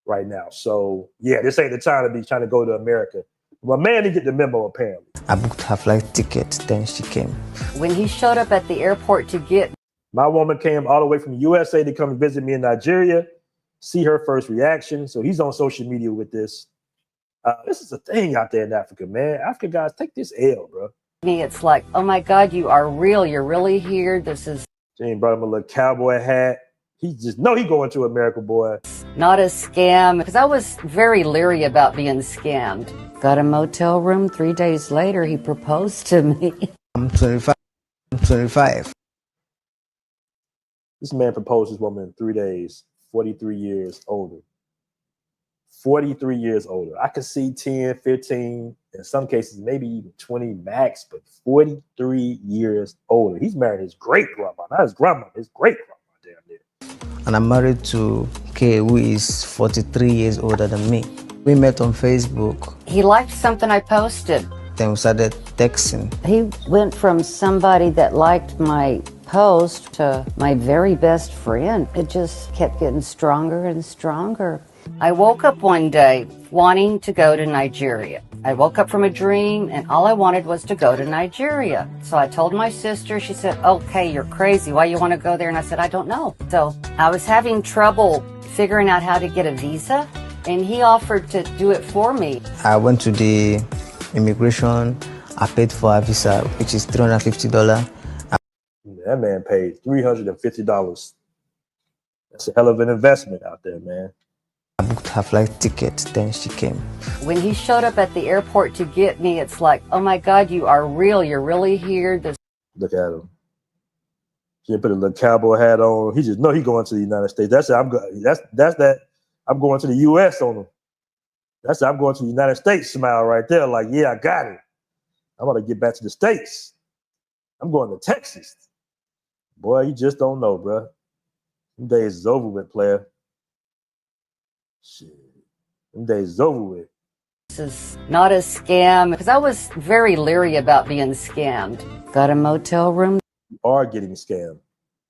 right now. So yeah, this ain't the time to be trying to go to America. My man didn't get the memo apparently. I booked her flight ticket, then she came. When he showed up at the airport to get My woman came all the way from the USA to come visit me in Nigeria, see her first reaction. So he's on social media with this. This is a thing out there in Africa, man. Africa guys, take this L, bro. me, it's like, oh my God, you are real. You're really here. This is Jane brought him a little cowboy hat. He just know he going to America, boy. not a scam. Because I was very leery about being scammed. Got a motel room. 3 days later, he proposed to me. I'm 25. I'm 25. This man proposed his woman in 3 days, 43 years older. 43 years older. I could see 10, 15, in some cases, maybe even 20 max, but 43 years older. He's married his great grandma, not his grandma, his great grandma down there. And I'm married to Kay, who is 43 years older than me. We met on Facebook. He liked something I posted. Then we started texting. He went from somebody that liked my post to my very best friend. It just kept getting stronger and stronger. I woke up one day wanting to go to Nigeria. I woke up from a dream and all I wanted was to go to Nigeria. So I told my sister, she said, okay, you're crazy. Why you want to go there? And I said, I don't know. So I was having trouble figuring out how to get a visa and he offered to do it for me. I went to the immigration. I paid for a visa, which is $350. That man paid $350. That's a hell of an investment out there, man. I booked her flight ticket, then she came. When he showed up at the airport to get me, it's like, oh my God, you are real. You're really here. Look at him. He put a little cowboy hat on. He just know he going to the United States. That's it. That's that. I'm going to the U.S. on him. That's it. I'm going to the United States smile right there. Like, yeah, I got it. I'm going to get back to the States. I'm going to Texas. Boy, you just don't know, bro. Them days is over with, player. Shit. Them days is over with. This is not a scam. Because I was very leery about being scammed. Got a motel room. You are getting scammed.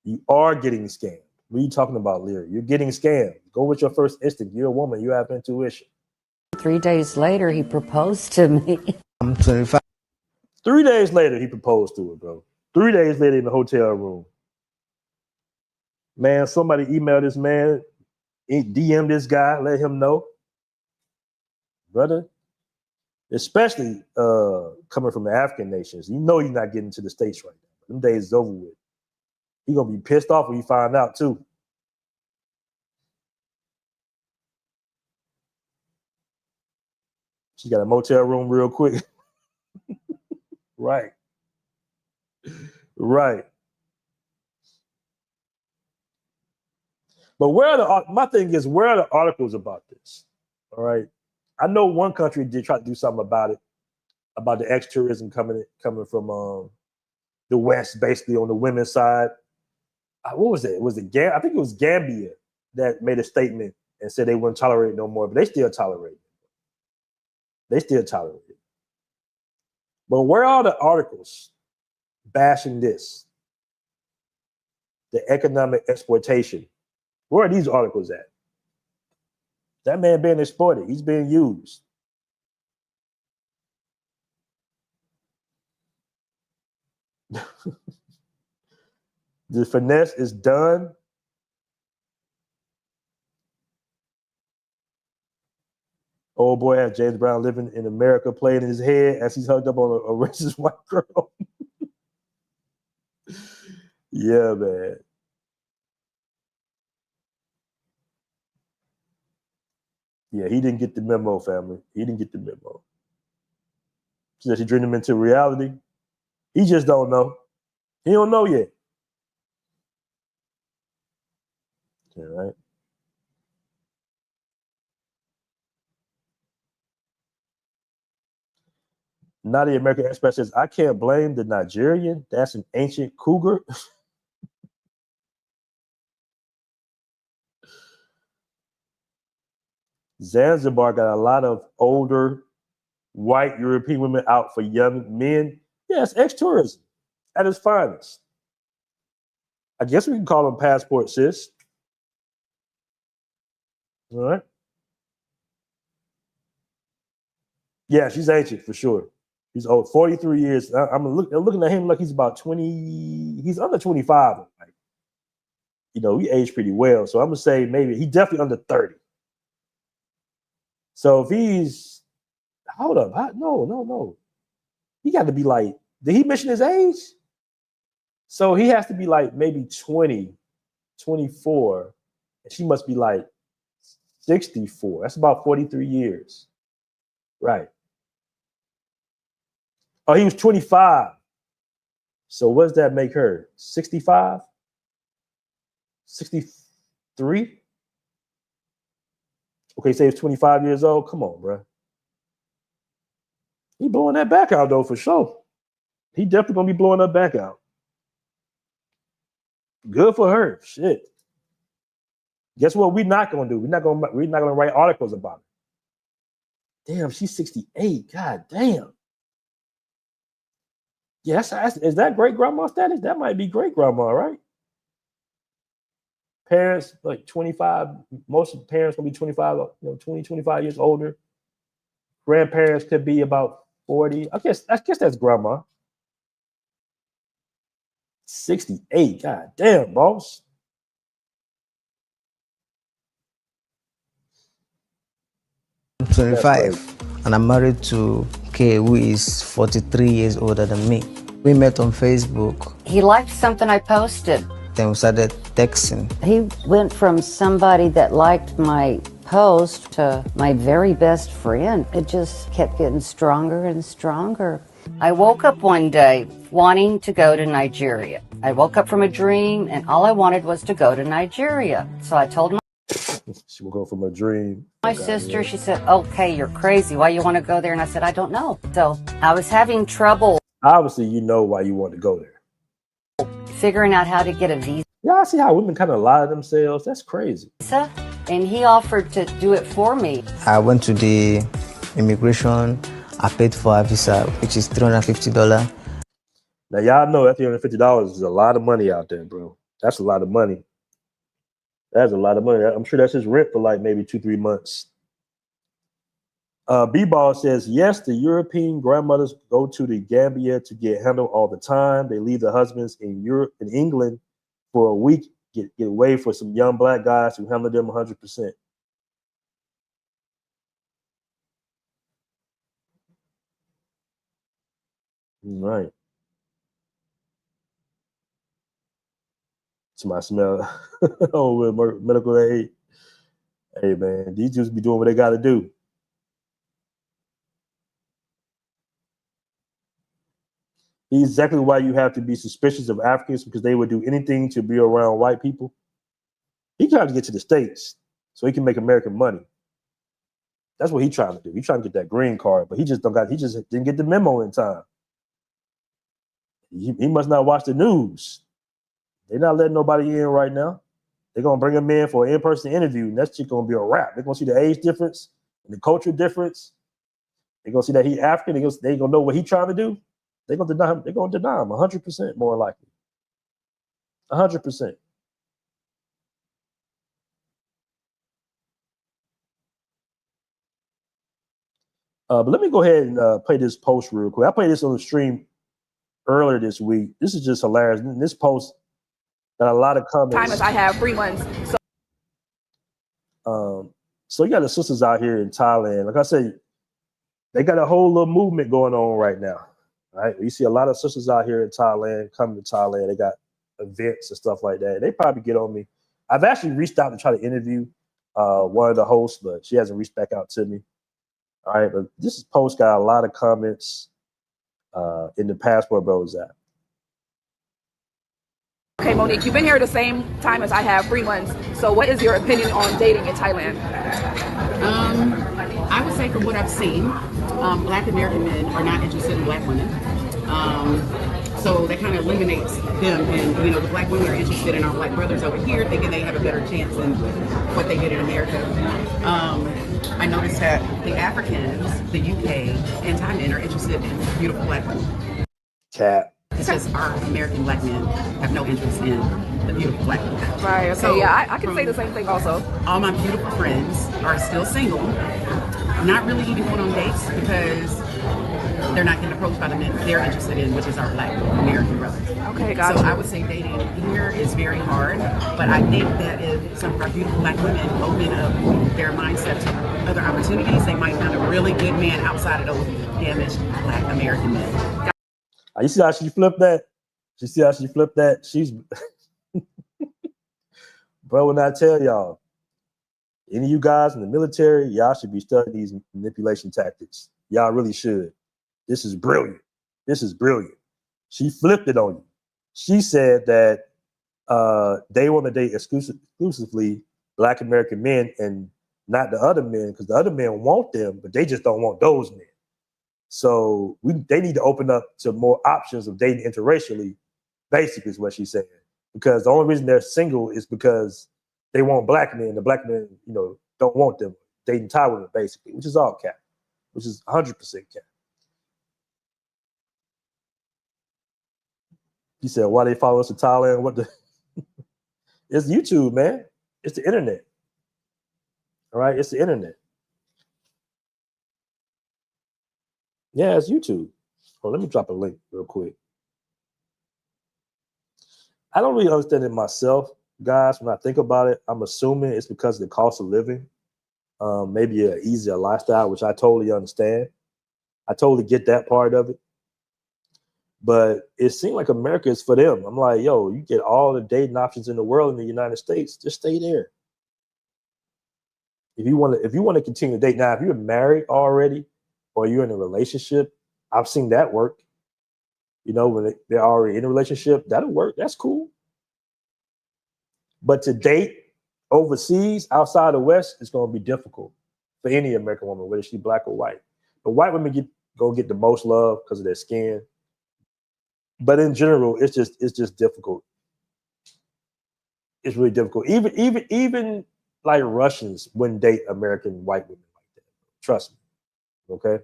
You are getting scammed. What are you talking about, Leary? You're getting scammed. Go with your first instinct. You're a woman. You have intuition. 3 days later, he proposed to me. I'm 25. 3 days later, he proposed to her, bro. 3 days later in the hotel room. Man, somebody emailed this man, DM this guy, let him know. Brother, especially coming from the African nations, you know you're not getting to the States right now. Them days is over with. You're going to be pissed off when you find out, too. She got a motel room real quick. Right. Right. But my thing is, where are the articles about this? All right. I know one country did try to do something about it, about the ex-tourism coming from the West, basically on the women's side. What was it? I think it was Gambia that made a statement and said they wouldn't tolerate it no more, but they still tolerate it. They still tolerate it. But where are the articles bashing this? The economic exploitation. Where are these articles at? That man being exploited. He's being used. The finesse is done. Old boy had James Brown living in America playing in his head as he's hugged up on a racist white girl. Yeah, man. Yeah, he didn't get the memo, family. He didn't get the memo. So she dreamed him into reality. He just don't know. He don't know yet. All right. Now the American Express says, I can't blame the Nigerian. That's an ancient cougar. Zanzibar got a lot of older white European women out for young men. Yes, ex-tourism at its finest. I guess we can call them passport sis. All right. Yeah, she's ancient for sure. He's old, 43 years. I'm looking at him like he's about 20. He's under 25. Like, you know, he aged pretty well. So I'm gonna say maybe he's definitely under 30. So if he's, hold up, no. He got to be like, did he mention his age? So he has to be like maybe 20, 24. And she must be like 64. That's about 43 years. Right. Oh, he was 25. So what does that make her? 65? 63? Okay, say he's 25 years old. Come on, bro. He blowing that back out, though, for sure. He definitely going to be blowing that back out. Good for her. Shit. Guess what we're not going to do? We're not going to write articles about it. Damn, she's 68. God damn. Yes, is that great grandma status? That might be great grandma, right? Parents like 25. Most parents gonna be 25, 20, 25 years older. Grandparents could be about 40. I guess that's grandma. 68. God damn, boss. I'm 25 and I'm married to Kay, who is 43 years older than me. We met on Facebook. He liked something I posted. Then we started texting. He went from somebody that liked my post to my very best friend. It just kept getting stronger and stronger. I woke up one day wanting to go to Nigeria. I woke up from a dream and all I wanted was to go to Nigeria. So I told She woke up from a dream. my sister, she said, okay, you're crazy. Why you want to go there? And I said, I don't know. So I was having trouble. Obviously, you know why you want to go there. Figuring out how to get a visa. Yeah, I see how women kind of lie to themselves. That's crazy. And he offered to do it for me. I went to the immigration. I paid for a visa, which is $350. Now, y'all know that $350 is a lot of money out there, bro. That's a lot of money. That's a lot of money. I'm sure that's his rent for like maybe 2-3 months. B-Ball says, yes, the European grandmothers go to the Gambia to get handled all the time. They leave the husbands in Europe, in England for a week, get away for some young black guys who handle them 100%. Right. Somebody smell with medical aid. Hey, man, these dudes be doing what they got to do. He's exactly why you have to be suspicious of Africans, because they would do anything to be around white people. He trying to get to the States so he can make American money. That's what he's trying to do. He's trying to get that green card, but he just didn't get the memo in time. He must not watch the news. They're not letting nobody in right now. They're gonna bring him in for an in-person interview, and that's just gonna be a wrap. They're gonna see the age difference and the culture difference. They're gonna see that he African. They gonna know what he's trying to do. They're gonna deny him. They're gonna deny him 100% more likely. 100%. But let me go ahead and play this post real quick. I played this on the stream earlier this week. This is just hilarious. This post got a lot of comments. Time as I have 3 months. So you got the sisters out here in Thailand. Like I said, they got a whole little movement going on right now. Right? You see a lot of sisters out here in Thailand coming to Thailand. They got events and stuff like that. They probably get on me. I've actually reached out to try to interview one of the hosts, but she hasn't reached back out to me. All right, but this post got a lot of comments in the Passportbros app. Okay, Monique, you've been here the same time as I have, 3 months. So what is your opinion on dating in Thailand? I would say from what I've seen, Black American men are not interested in Black women. So that kind of eliminates them, and the Black women are interested in our Black brothers over here, thinking they have a better chance than what they get in America. I noticed that the Africans, the UK, and Thai men are interested in beautiful Black women. Cap. It's just our American Black men have no interest in the beautiful Black women. Right. Okay. So, yeah, I can say the same thing also. All my beautiful friends are still single, not really even going on dates because they're not getting approached by the men they're interested in, which is our Black American brothers. Okay, gotcha. So I would say dating here is very hard, but I think that if some of our beautiful Black women open up their mindset to other opportunities, they might find a really good man outside of those damaged Black American men. You see how she flipped that? You see how she flipped that? She's bro, when I tell y'all, any of you guys in the military, y'all should be studying these manipulation tactics. Y'all really should. This is brilliant. This is brilliant. She flipped it on you. She said that they want to date exclusively Black American men and not the other men, because the other men want them, but they just don't want those men. So they need to open up to more options of dating interracially, basically is what she's saying. Because the only reason they're single is because they want Black men. The Black men, don't want them dating Thai women, basically, which is all cap, which is 100% cap. He said, why they follow us to Thailand? What the? It's YouTube, man. It's the internet. All right, it's the internet. Yeah, it's YouTube. Oh, let me drop a link real quick. I don't really understand it myself, guys. When I think about it, I'm assuming it's because of the cost of living. Maybe an easier lifestyle, which I totally understand. I totally get that part of it. But it seemed like America is for them. I'm like, yo, you get all the dating options in the world in the United States. Just stay there. If you want to continue to date now, if you're married already or you're in a relationship, I've seen that work. When they're already in a relationship, that'll work. That's cool. But to date overseas, outside the West, it's going to be difficult for any American woman, whether she's Black or white. But white women get the most love because of their skin. But in general, it's just difficult. It's really difficult. Even like Russians wouldn't date American white women like that. Trust me. Okay.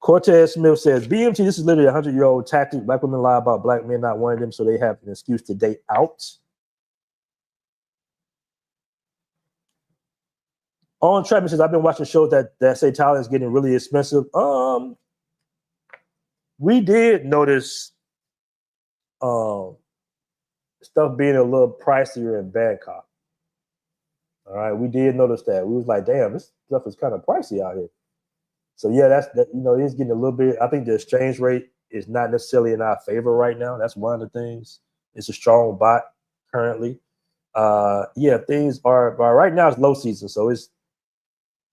Cortez Smith says, BMT, this is literally a 100-year-old tactic. Black women lie about Black men not wanting them, so they have an excuse to date out. On Trapman says, I've been watching shows that say Thailand is getting really expensive. We did notice stuff being a little pricier in Bangkok. All right, we did notice that. We was like, damn, this stuff is kind of pricey out here. So yeah, it is getting a little bit. I think the exchange rate is not necessarily in our favor right now. That's one of the things. It's a strong baht currently. Things are right now. It's low season, so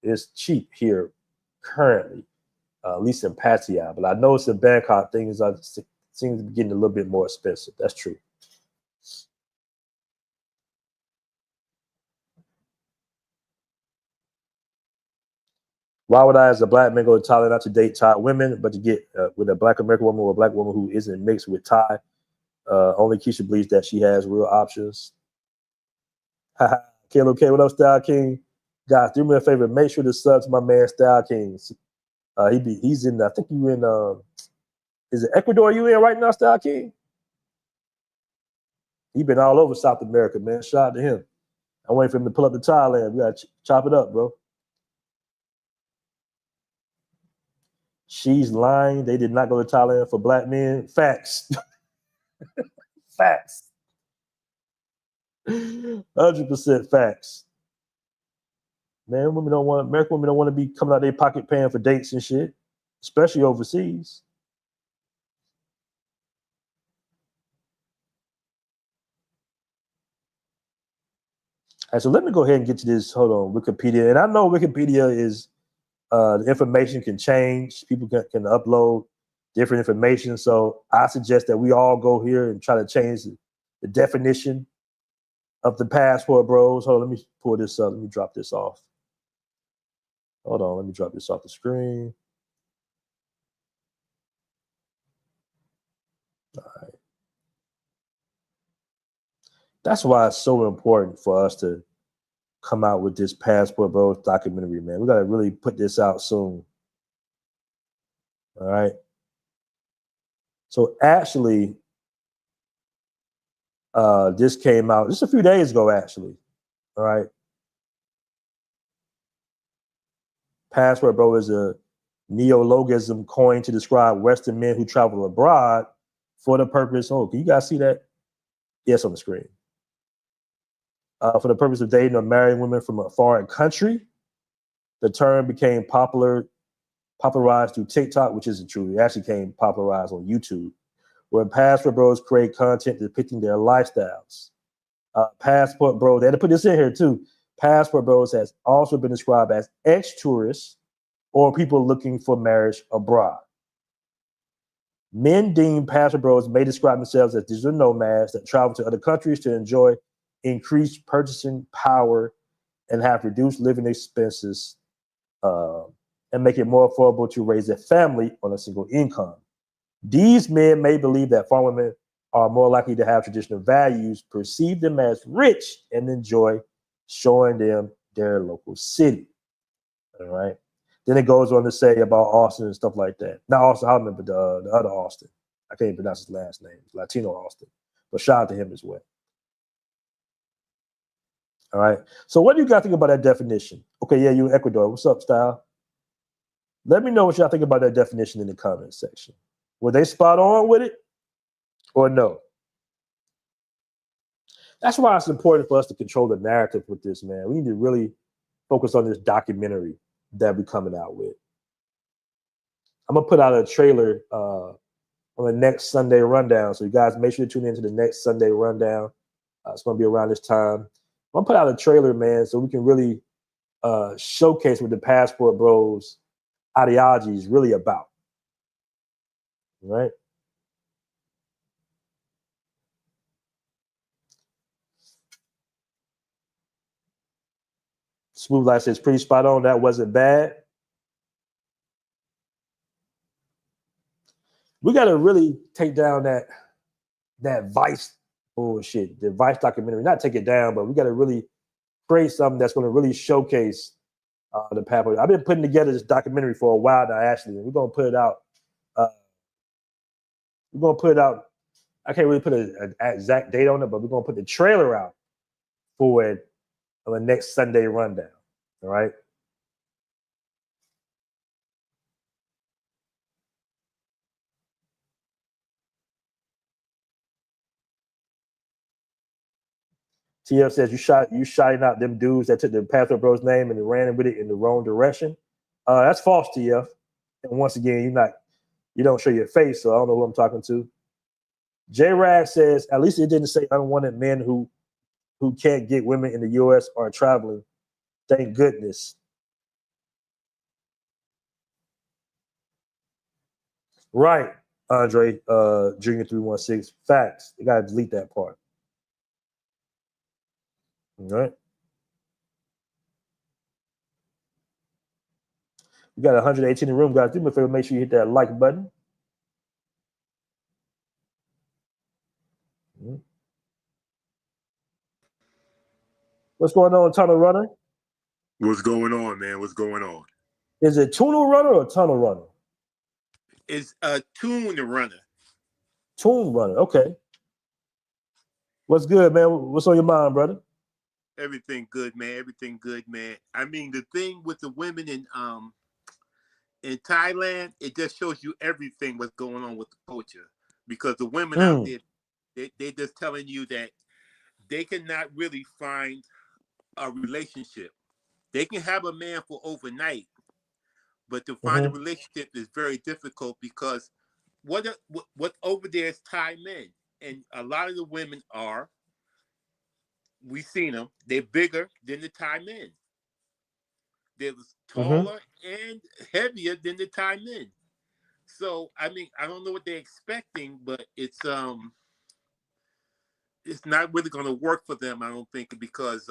it's cheap here currently, at least in Pattaya. But I noticed in Bangkok things seem to be getting a little bit more expensive. That's true. Why would I, as a Black man, go to Thailand not to date Thai women, but to get with a Black American woman or a Black woman who isn't mixed with Thai? Only Keisha believes that she has real options. Caleb K, what up, Style King? Guys, do me a favor. Make sure to sub to my man, Style King. He's in, I think you in, is it Ecuador you in right now, Style King? He been all over South America, man. Shout out to him. I'm waiting for him to pull up to Thailand. We got to chop it up, bro. She's lying. They did not go to Thailand for Black men. Facts. Facts. 100% facts. Man, American women don't want to be coming out their pocket paying for dates and shit, especially overseas. All right, so let me go ahead and get to this. Hold on, Wikipedia. And I know Wikipedia is the information can change. People can upload different information. So I suggest that we all go here and try to change the definition of the passport bros. Hold on, let me pull this up. Let me drop this off. Hold on, let me drop this off the screen. All right. That's why it's so important for us to come out with this Passport Bros documentary, man. We got to really put this out soon. All right. So actually, this came out just a few days ago, actually. All right. Passport Bro is a neologism coined to describe Western men who travel abroad for the purpose. Oh, can you guys see that? Yes, on the screen. For the purpose of dating or marrying women from a foreign country. The term became popularized through TikTok, which isn't true. It actually came popularized on YouTube, where Passport Bros create content depicting their lifestyles. Passport Bro, they had to put this in here too. Passport Bros has also been described as ex-tourists or people looking for marriage abroad. Men deemed Passport Bros may describe themselves as digital nomads that travel to other countries to enjoy increased purchasing power and have reduced living expenses and make it more affordable to raise a family on a single income. These men may believe that foreign women are more likely to have traditional values, perceive them as rich, and enjoy showing them their local city. All right. Then it goes on to say about Austin and stuff like that. Not Austin Holland, but the other Austin. I can't even pronounce his last name. Latino Austin. But shout out to him as well. All right. So what do you guys think about that definition? Okay, yeah, you in Ecuador. What's up, Style? Let me know what y'all think about that definition in the comment section. Were they spot on with it or no? That's why it's important for us to control the narrative with this, man. We need to really focus on this documentary that we're coming out with. I'm going to put out a trailer on the next Sunday rundown. So you guys make sure to tune into the next Sunday rundown. It's going to be around this time. I'm going to put out a trailer, man, so we can really showcase what the Passport Bros ideology is really about. Right? Smooth Light says pretty spot on. That wasn't bad. We got to really take down that Vice bullshit, the Vice documentary. Not take it down, but we got to really create something that's going to really showcase the Passport. I've been putting together this documentary for a while now, actually. And we're going to put it out. I can't really put an exact date on it, but we're going to put the trailer out for it on the next Sunday rundown. All right. TF says you shouting out them dudes that took the Passport Bros name and ran with it in the wrong direction. That's false, TF. And once again, you don't show your face, so I don't know who I'm talking to. J-Rag says, at least it didn't say unwanted men who can't get women in the U.S. are traveling. Thank goodness. Right, Andre, Junior 316. Facts. You gotta delete that part. All right. We got 118 in the room, guys. Do me a favor, make sure you hit that like button. What's going on, Tunnel Runner? What's going on, man? What's going on? Is it Tunnel Runner or Tunnel Runner? It's a Tune Runner. Tune Runner, okay. What's good, man? What's on your mind, brother? Everything good, man. Everything good, man. I mean, the thing with the women in Thailand, it just shows you everything what's going on with the culture. Because the women out there, they're just telling you that they cannot really find a relationship. They can have a man for overnight, but to find a relationship is very difficult because what over there is Thai men, and a lot of the women are. We've seen them. They're bigger than the Thai men. They're taller and heavier than the Thai men. So I mean, I don't know what they're expecting, but it's not really going to work for them. I don't think because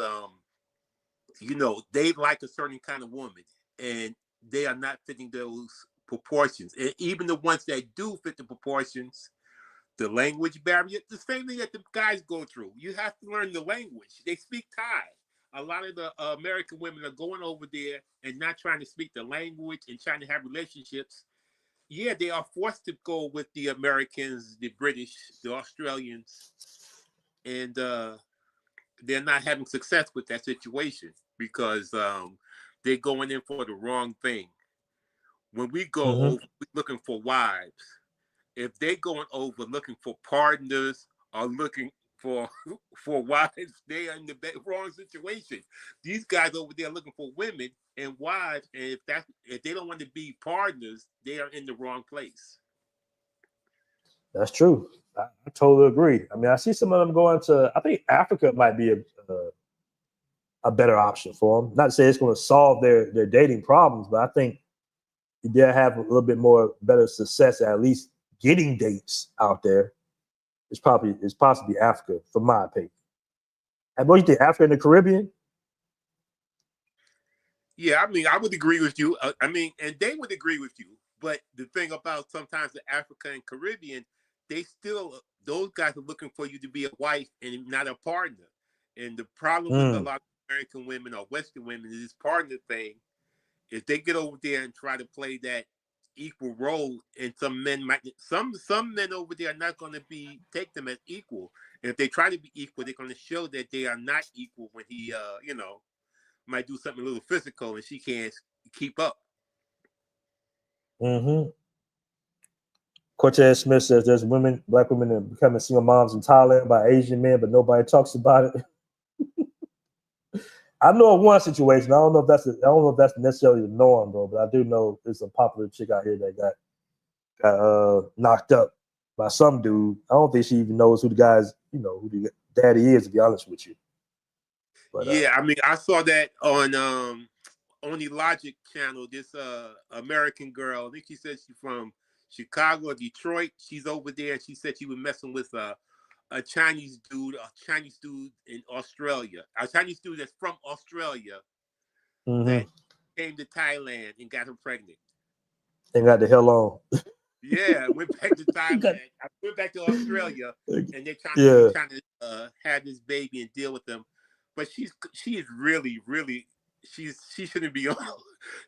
they like a certain kind of woman, and they are not fitting those proportions. And even the ones that do fit the proportions, the language barrier, the same thing that the guys go through. You have to learn the language. They speak Thai. A lot of the American women are going over there and not trying to speak the language and trying to have relationships. Yeah, they are forced to go with the Americans, the British, the Australians, and they're not having success with that situation because they're going in for the wrong thing. When we go over looking for wives, if they're going over looking for partners or looking for wives, they are in the wrong situation. These guys over there looking for women and wives, and if they don't want to be partners, they are in the wrong place. That's true. I totally agree. I mean, I see some of them going to. I think Africa might be a better option for them. Not to say it's going to solve their dating problems, but I think they'll have a little bit more better success at least getting dates out there. It's possibly Africa, for my opinion. And what do you think, Africa and the Caribbean? Yeah, I mean, I would agree with you. I mean, and they would agree with you. But the thing about sometimes the Africa and Caribbean, those guys are looking for you to be a wife and not a partner. And the problem with a lot of American women or Western women is this partner thing. If they get over there and try to play that equal role, and some men over there are not going to take them as equal. And if they try to be equal, they're going to show that they are not equal when he might do something a little physical and she can't keep up. Cortez Smith says there's black women that are becoming single moms in Thailand by Asian men, but nobody talks about it. I know of one situation. I don't know if that's necessarily the norm, though, but I do know there's a popular chick out here that got knocked up by some dude. I don't think she even knows who the guy's, who the daddy is, to be honest with you. But, yeah, I mean, I saw that on Only Logic channel. This American girl, I think she said she's from Chicago or Detroit. She's over there, and she said she was messing with a Chinese dude in Australia, a Chinese dude that's from Australia that came to Thailand and got her pregnant. And got the hell on. Yeah, went back to Thailand. I went back to Australia, and they're trying to have this baby and deal with them. But she is really, really, she shouldn't be on.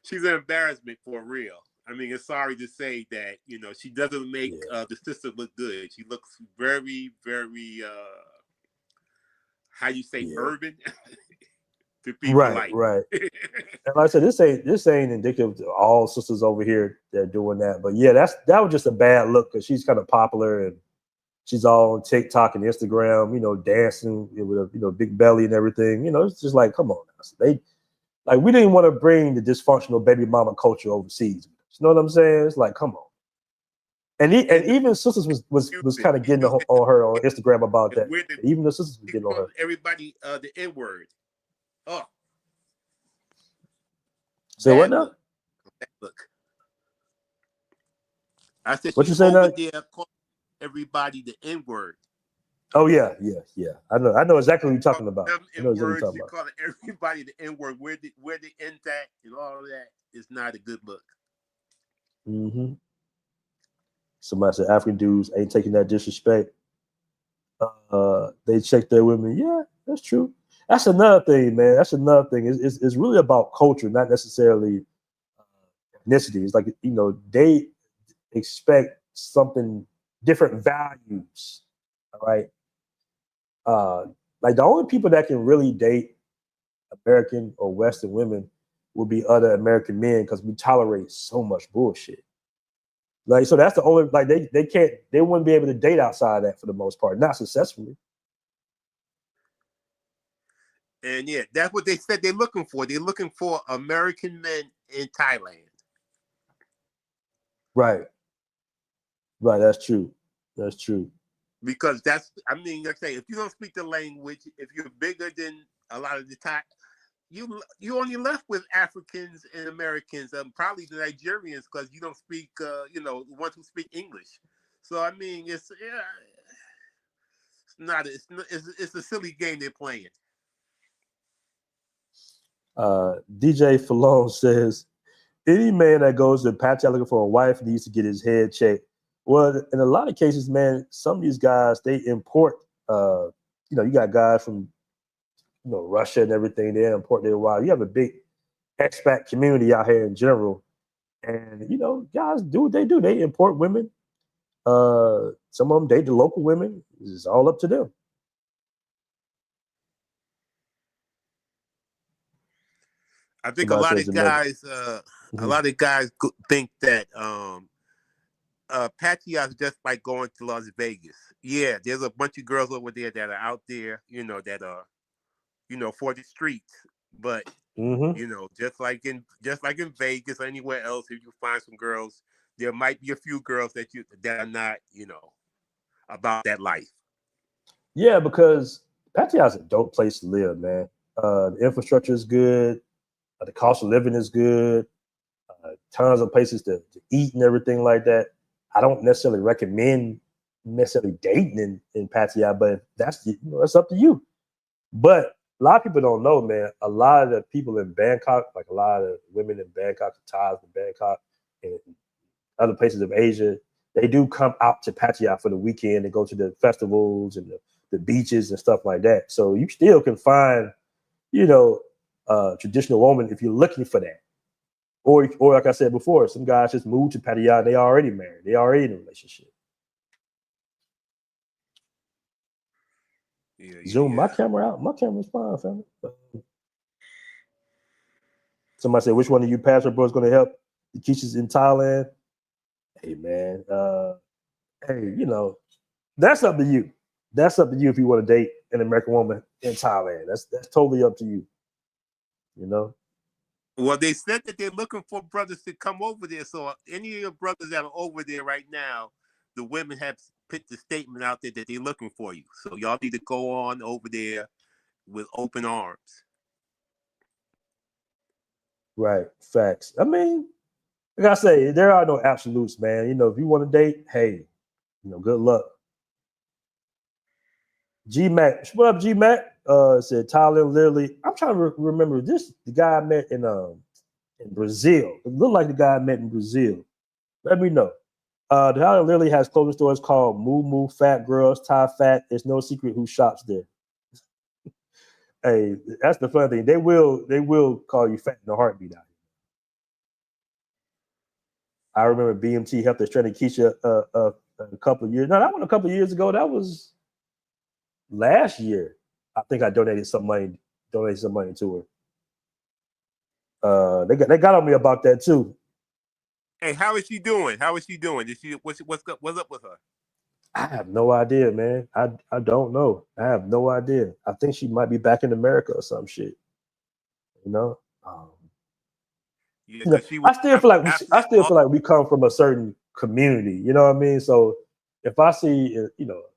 She's an embarrassment for real. I mean, it's sorry to say that, she doesn't make the sister look good. She looks very, very, urban to people right. And like I said, this ain't indicative to all sisters over here that are doing that. But yeah, that was just a bad look because she's kind of popular and she's all on TikTok and Instagram, dancing with a big belly and everything. It's just like, come on. We didn't want to bring the dysfunctional baby mama culture overseas. You know what I'm saying? It's like, come on. And even sisters was kind of getting on her on Instagram about that. Even the sisters was getting on her. Everybody the N-word. Oh. Say what now? Look. I said what you say now? There calling everybody the N-word. Oh yeah. I know exactly what you're talking about. You're calling everybody the N-word. Where the N at and all of that is not a good look. Somebody said African dudes ain't taking that disrespect. They check their women. Yeah, that's true. That's another thing, man. That's another thing. It's really about culture, not necessarily ethnicity. It's like, they expect something different values. All right. Like the only people that can really date American or Western women will be other American men because we tolerate so much bullshit. Like, so that's the only, like, they wouldn't be able to date outside of that for the most part, not successfully. And yeah, that's what they said they're looking for. They're looking for American men in Thailand. Right. That's true. Because like I say, if you don't speak the language, if you're bigger than a lot of the time, you only left with Africans and Americans, probably the Nigerians, because you don't speak, the ones who speak English. So I mean, it's a silly game they're playing. DJ Falone says Any man that goes to Pacha looking for a wife needs to get his head checked. Well, in a lot of cases, man, some of these guys they import. You got guys from Russia and everything. They import their wives. You have a big expat community out here in general, and guys do what they do. They import women. Some of them date the local women. It's all up to them. I think Somebody a lot says of American. guys, think that Patriot's just like going to Las Vegas. Yeah, there's a bunch of girls over there that are out there, that are, for the streets. But just like in Vegas or anywhere else, if you find some girls, there might be a few girls that are not, about that life. Yeah, because Pattayaa's a dope place to live, man. The infrastructure is good. The cost of living is good. Tons of places to eat and everything like that. I don't necessarily recommend dating in Pattaya, but that's up to you. But a lot of people don't know, man. A lot of the people in Bangkok, like a lot of women in Bangkok, Thais in Bangkok, and other places of Asia, they do come out to Pattaya for the weekend and go to the festivals and the beaches and stuff like that. So you still can find, traditional woman if you're looking for that. Or like I said before, some guys just moved to Pattaya and they already married. They already in a relationship. Zoom my camera out. My camera's fine, family. Somebody said, which one of you Passport Bros going to help the Keishas in Thailand? Hey, man. That's up to you. That's up to you if you want to date an American woman in Thailand. That's totally up to you. Well, they said that they're looking for brothers to come over there. So any of your brothers that are over there right now, the women have put the statement out there that they're looking for you. So y'all need to go on over there with open arms. Right. Facts. I mean, like I say, there are no absolutes, man. If you want to date, hey, good luck. G-Mac. What up, G-Mac? Said Thailand literally. I'm trying to remember this. The guy I met in Brazil. It looked like the guy I met in Brazil. Let me know. The Thailand literally has clothing stores called Moo Moo Fat Girls, Thai Fat. It's no secret who shops there. Hey, that's the fun thing. They will call you fat in a heartbeat out here. I remember BMT helped us train Keisha a couple of years. No, that wasn't a couple of years ago. That was last year. I think I donated some money to her. They got on me about that too. Hey, how is she doing? What's up with her? I have no idea, man. I don't know. I have no idea. I think she might be back in America or some shit. Yeah, I still feel like we come from a certain community. You know what I mean? So if I see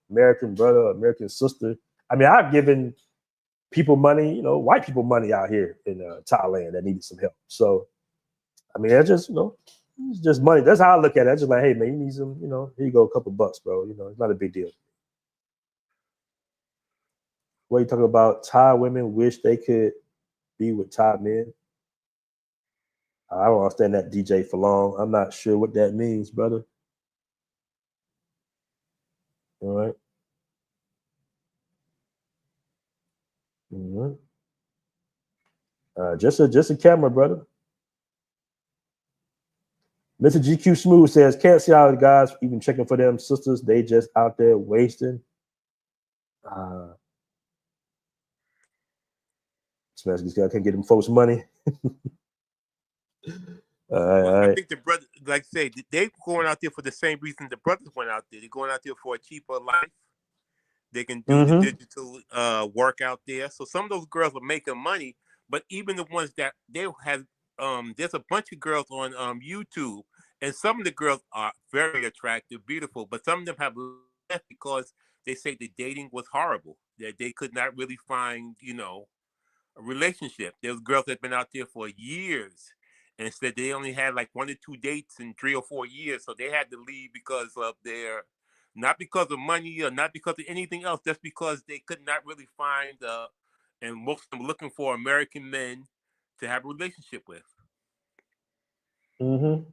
American brother, American sister, I mean, I've given people money, white people money out here in Thailand that needed some help. So I mean, it's just money. That's how I look at it. I'm just like, hey man, you need some, here you go, a couple bucks, bro. It's not a big deal. What are you talking about? Thai women wish they could be with Thai men. I don't understand that, DJ for long. I'm not sure what that means, brother. All right. Mm-hmm. Just a camera, brother. Mr. GQ Smooth says, can't see how the guys even checking for them sisters. They just out there wasting. Smash this guy can't get them folks money. I think the brother, like I say, they going out there for the same reason the brothers went out there. They're going out there for a cheaper life. They can do the digital work out there. So some of those girls are making money, but even the ones that they have, there's a bunch of girls on YouTube, and some of the girls are very attractive, beautiful, but some of them have left because they say the dating was horrible, that they could not really find, a relationship. There's girls that have been out there for years and said they only had like 1 or 2 dates in 3 or 4 years, so they had to leave because of not because of money or not because of anything else, just because they could not really find, and most of them looking for American men to have a relationship with. Mm-hmm.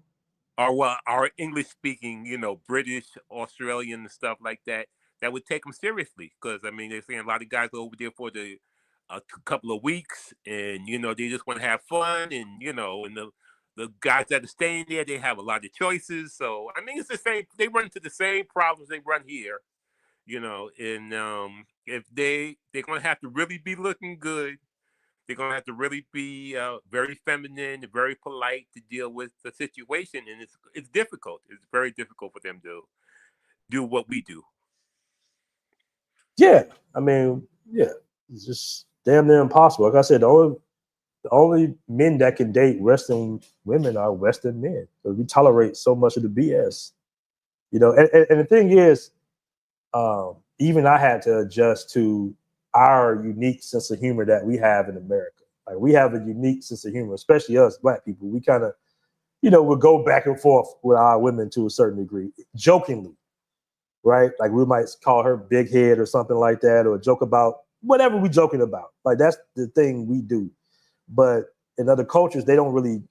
Or English speaking, British, Australian, and stuff like that, that would take them seriously. Because I mean, they're saying a lot of guys are over there for a couple of weeks, and they just want to have fun, and the guys that are staying there, they have a lot of choices. So I mean, it's the same. They run into the same problems they run here, and if they're gonna have to really be looking good. They're gonna have to really be very feminine and very polite to deal with the situation, and it's difficult. It's very difficult for them to do what we do. Yeah, I mean, yeah, it's just damn near impossible. Like I said, the only men that can date Western women are Western men. So we tolerate so much of the BS, And the thing is, even I had to adjust to our unique sense of humor that we have in America. Like we have a unique sense of humor, especially us Black people. We kind of, would go back and forth with our women to a certain degree, jokingly, right? Like we might call her big head or something like that, or joke about whatever we joking about. Like that's the thing we do. But in other cultures, they don't really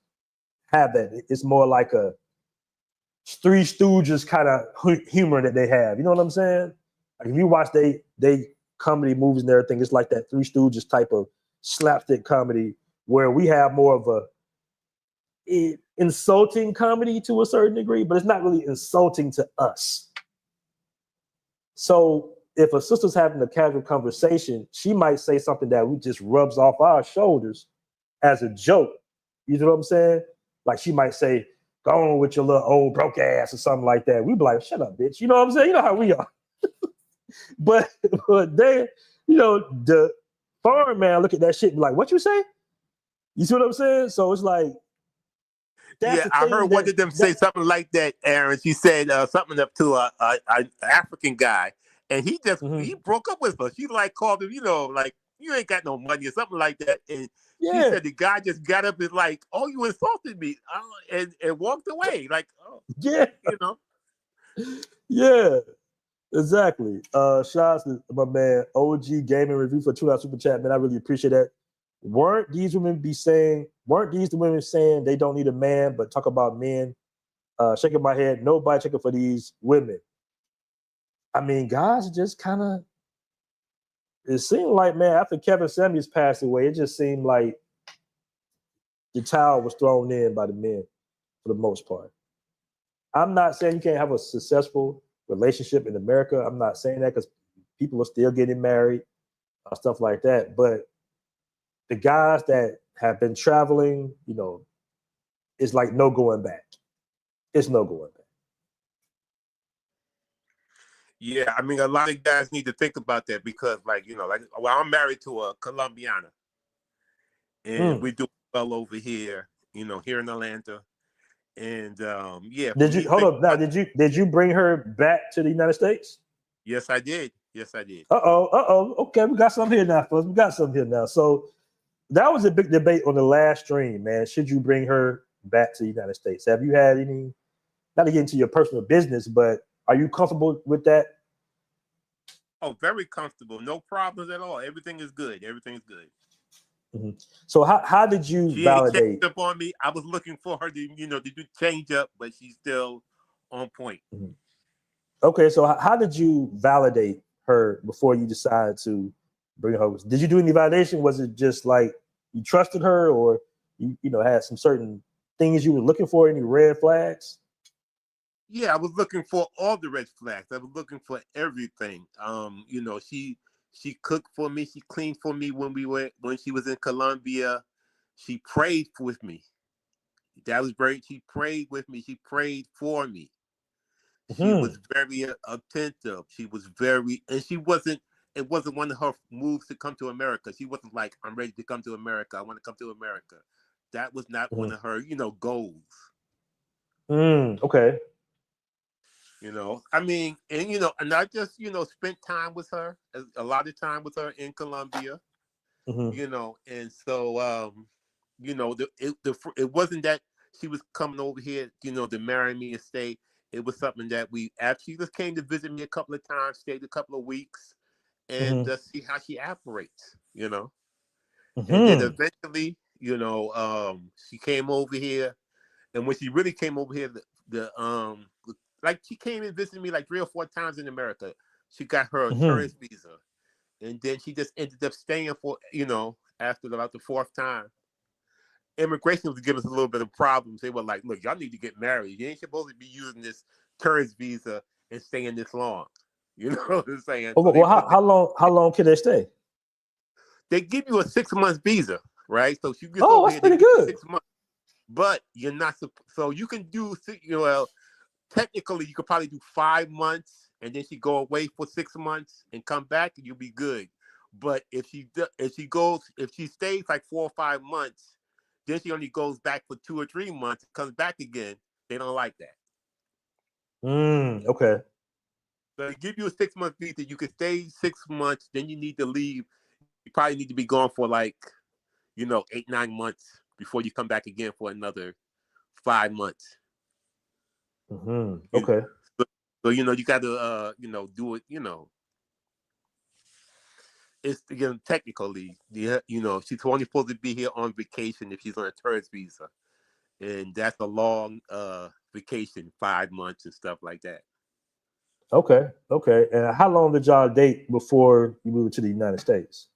have that. It's more like a Three Stooges kind of humor that they have. You know what I'm saying? Like if you watch they comedy movies and everything, it's like that Three Stooges type of slapstick comedy where we have more of a insulting comedy to a certain degree, but it's not really insulting to us. So if a sister's having a casual conversation, she might say something that we just rubs off our shoulders as a joke. You know what I'm saying? Like she might say, "Go on with your little old broke ass" or something like that. We'd be like, "Shut up, bitch." You know what I'm saying? You know how we are. but they, the foreign man look at that shit and be like, "What you say?" You see what I'm saying? So it's like, Yeah, I heard one of them say something like that, Aaron. She said something up to a African guy, and he broke up with her. She like called him, like you ain't got no money or something like that. And she said the guy just got up and like, "Oh, you insulted me," and walked away. Like, oh, yeah, yeah, exactly. Shout out to my man OG Gaming Review for $2 super chat, man. I really appreciate that. Weren't these the women saying they don't need a man, but talk about men? Shaking my head, nobody checking for these women. I mean, guys just kind of, it seemed like, man, after Kevin Samuels passed away, it just seemed like the towel was thrown in by the men for the most part. I'm not saying you can't have a successful relationship in America. I'm not saying that because people are still getting married, stuff like that. But the guys that have been traveling, it's like no going back. It's no going back. Yeah, I mean, a lot of guys need to think about that because, I'm married to a Colombiana, and we do well over here, here in Atlanta. And yeah, Did you hold up now? Did you bring her back to the United States? Yes, I did. Yes, I did. Okay, we got something here now, folks. We got something here now. So that was a big debate on the last stream, man. Should you bring her back to the United States? Have you had any? Not to get into your personal business, but are you comfortable with that? Oh, very comfortable. No problems at all. Everything is good. Everything is good. Mm-hmm. So how did you validate? She ain't changed up on me. I was looking for her to to do change up, but she's still on point. Mm-hmm. Okay, so how did you validate her before you decided to bring her? Did you do any validation? Was it just like you trusted her, or you had some certain things you were looking for? Any red flags? Yeah, I was looking for all the red flags. I was looking for everything. She cooked for me. She cleaned for me when she was in Colombia. She prayed with me. That was great. She prayed with me. She prayed for me. She was very attentive. She was and she wasn't. It wasn't one of her moves to come to America. She wasn't like, "I'm ready to come to America. I want to come to America." That was not one of her, goals. Okay. I mean, and I just, spent time with her, a lot of time with her in Colombia, and so, it wasn't that she was coming over here, to marry me and stay. It was something that we actually just came to visit me a couple of times, stayed a couple of weeks, and see how she operates, And then eventually, she came over here, And when she really came over here, like she came and visited me like 3 or 4 times in America. She got her tourist visa, and then she just ended up staying for, after about the 4th time. Immigration was giving us a little bit of problems. They were like, "Look, y'all need to get married. You ain't supposed to be using this tourist visa and staying this long." You know what I'm saying? Oh, So well, how long can they stay? they give you a 6-month visa, right? So she gets Oh, over that's here, they pretty give you good. 6 months, but you're not so you can do, technically you could probably do 5 months and then she go away for 6 months and come back and you'll be good. But if she stays like 4 or 5 months, then she only goes back for 2 or 3 months, comes back again. They don't like that. Okay. So they give you a 6-month visa. You can stay 6 months, then you need to leave. You probably need to be gone for like, 8, 9 months before you come back again for another 5 months. Okay. So you got to do it. It's, again, technically, she's only supposed to be here on vacation if she's on a tourist visa, and that's a long vacation, 5 months and stuff like that. Okay. And how long did y'all date before you moved to the United States?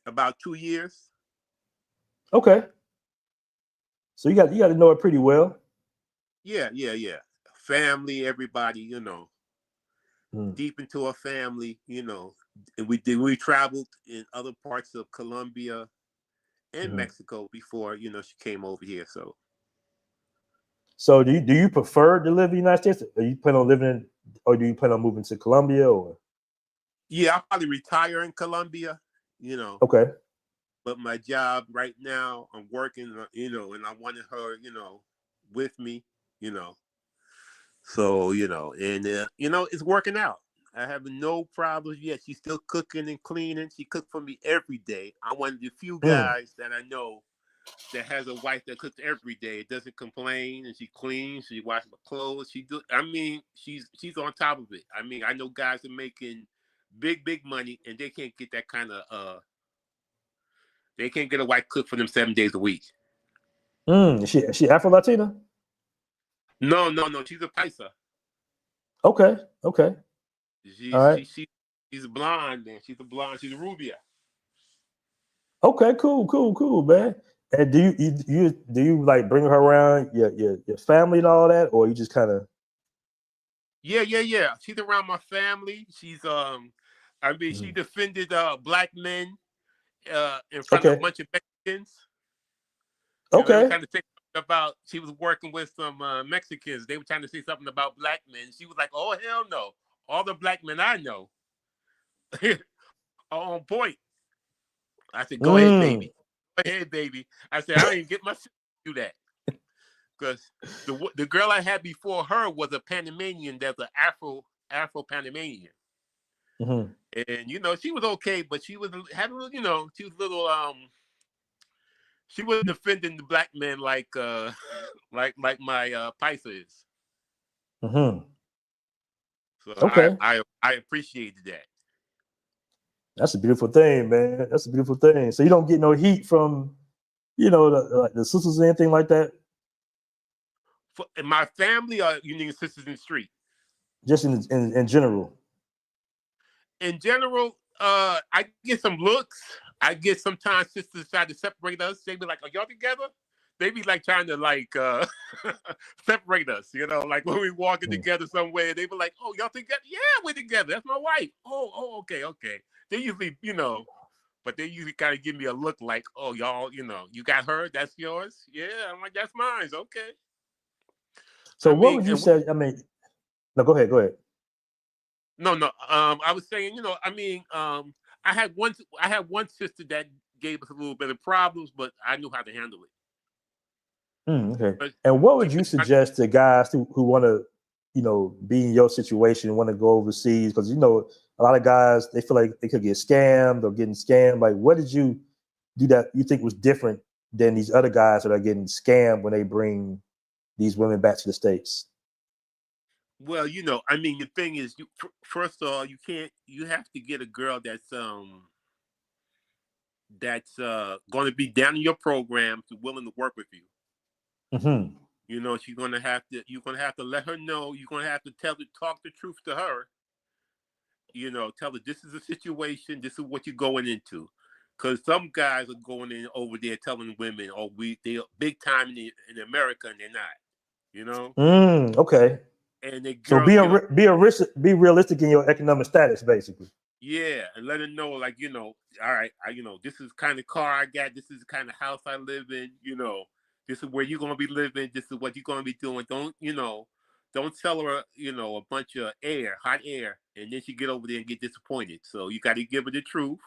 About 2 years. Okay. So you got to know it pretty well. Yeah. Family, everybody, deep into a family, and we traveled in other parts of Colombia and Mexico before, she came over here. So do you prefer to live in the United States? Are you plan on living or do you plan on moving to Colombia or? Yeah, I'll probably retire in Colombia, Okay. But my job right now, I'm working, and I wanted her, with me, So, and, it's working out. I have no problems yet. She's still cooking and cleaning. She cooked for me every day. I'm one of the few guys that I know that has a wife that cooks every day. It doesn't complain, and she cleans. She washes my clothes. She's on top of it. I mean, I know guys are making big money, and they can't get that kind of they can't get a wife cook for them 7 days a week. Is she Afro Latina? No. She's a paisa. Okay. All right. She's blonde, and she's a blonde. She's a rubia. Okay. Cool, man. And do you like bring her around your family and all that, or you just kind of? Yeah. She's around my family. She's she defended black men in front of a bunch of Mexicans. Because they were trying to say something about, she was working with some Mexicans. They were trying to say something about black men. She was like, "Oh, hell no. All the black men I know are on point." I said, "Go ahead, baby. Go ahead, baby." I said, "I don't even get my sister to do that." Because the girl I had before her was a Panamanian. That's an Afro Panamanian. And she was okay, but she was had a little, she was a little she wasn't defending the black men like like my Paisa is. So Okay. I appreciated that. That's a beautiful thing, man. That's a beautiful thing. So you don't get no heat from, the sisters or anything like that? In my family, or you need sisters in the street? Just in general. In general, I get some looks. I get sometimes sisters try to separate us. They be like, "Are y'all together?" They be like trying to separate us, like when we walking together somewhere. They be like, "Oh, y'all together?" "Yeah, we're together. That's my wife." Oh, okay. They usually, but they usually kind of give me a look like, "Oh, y'all, you got her? That's yours?" "Yeah." I'm like, "That's mine." Okay. So what would you say? I mean, no, go ahead. No. I was saying, I had one sister that gave us a little bit of problems, but I knew how to handle it. Okay. But And what would you suggest to guys who want to, be in your situation, want to go overseas? Because a lot of guys, they feel like they could get scammed or getting scammed. Like, what did you do that you think was different than these other guys that are getting scammed when they bring these women back to the States? Well, the thing is, first of all, you have to get a girl that's going to be down in your programs, willing to work with you. Mm-hmm. You know, you're gonna have to let her know. You're gonna have to talk the truth to her. You know, tell her this is a situation. This is what you're going into. Because some guys are going in over there telling women, "Oh, they're big time in America," and they're not. You know, Okay. and the So girls get be realistic in your economic status, basically. yeah, and let her know, like, you know, all right, this is the kind of car I got. This is the kind of house I live in. You know, this is where you're gonna be living. This is what you're gonna be doing. Don't tell her, a bunch of hot air, and then she get over there and get disappointed. So you got to give her the truth.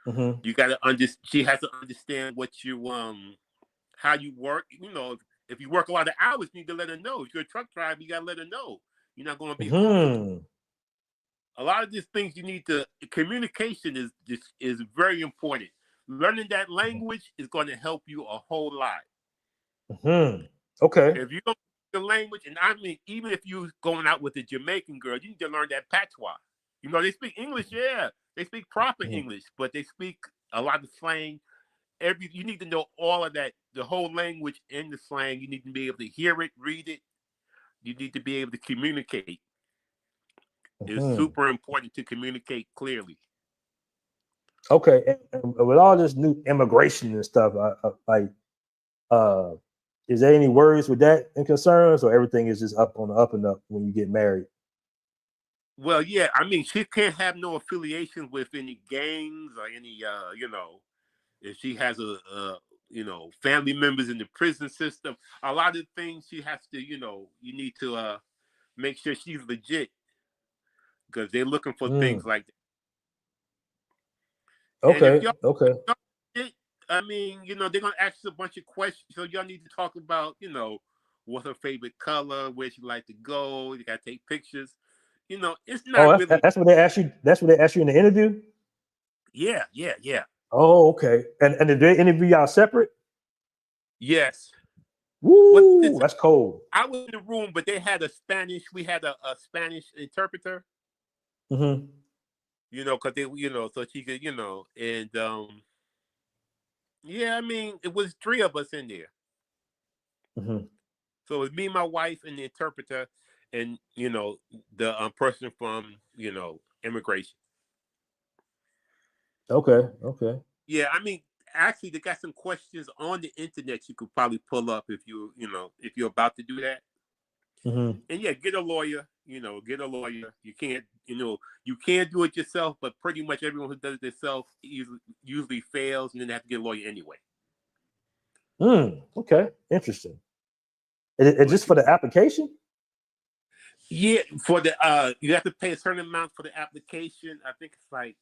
Mm-hmm. You got to She has to understand what how you work. You know, if you work a lot of hours, you need to let her know. If you're a truck driver, you got to let her know. You're not gonna be home. Mm-hmm. A lot of these things you need to communication is very important. Learning that language is going to help you a whole lot. Mm-hmm. Okay. If you don't speak the language, and I mean, even if you're going out with a Jamaican girl, you need to learn that patois. You know, they speak English, yeah, they speak proper Mm-hmm. English, but they speak a lot of slang. You need to know all of that, the whole language and the slang. You need to be able to hear it, read it. You need to be able to communicate. It's Mm-hmm. super important to communicate clearly. Okay. And with all this new immigration and stuff, uh, is there any worries with that and concerns, or everything is just up on the up and up when you get married? Well, yeah, I mean, she can't have no affiliation with any gangs or any, if she has family members in the prison system. A lot of things she has to, you need to make sure she's legit because they're looking for things Mm. like that. And if Okay. y'all, Okay. I mean, they're gonna ask you a bunch of questions, so y'all need to talk about, what's her favorite color, where she like to go. You gotta take pictures. It's Oh, not really. that's what they ask you. That's what they ask you in the interview. Yeah, yeah, yeah. Oh, okay. And did they interview y'all separate? Yes. What Woo, this? that's cold. I was in the room, but they had a Spanish. We had a Spanish interpreter. Mm-hmm. Because they, so she could, and yeah, I mean, it was three of us in there. Mm-hmm. So it was me, my wife, and the interpreter, and the person from immigration. Okay. Okay. Yeah, I mean, actually, they got some questions on the internet you could probably pull up if you're about to do that. Mm-hmm. And yeah, get a lawyer. Get a lawyer. You can't do it yourself, but pretty much everyone who does it themselves usually fails, and then they have to get a lawyer anyway. Okay. Interesting. It But just for the application? yeah, for the you have to pay a certain amount for the application. I think it's like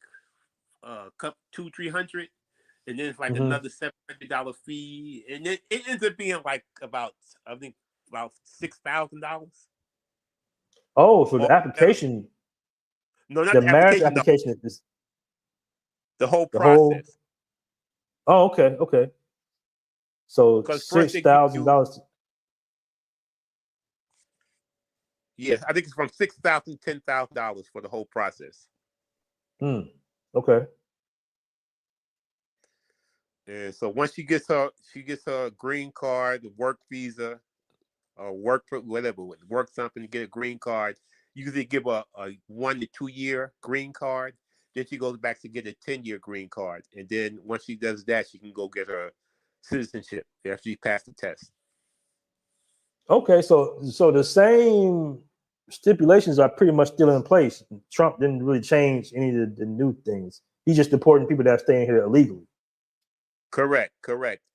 couple 200-300, and then it's like Mm-hmm. another $700 fee, and then it ends up being like about I think about $6,000. Oh, so the Altogether. application, No, not the the marriage application, application is the whole the whole. process. Oh, okay. Okay. So Because first six they give thousand you, dollars. yes, I think it's from $6,000 to $10,000 for the whole process. Okay. And so once she gets her green card, the work visa, or whatever, work something to get a green card. Usually give a 1 to 2 year green card. Then she goes back to get a 10-year green card, and then once she does that, she can go get her citizenship after she passed the test. Okay. So the same stipulations are pretty much still in place. Trump didn't really change any of the new things. He's just deporting people that are staying here illegally. Correct.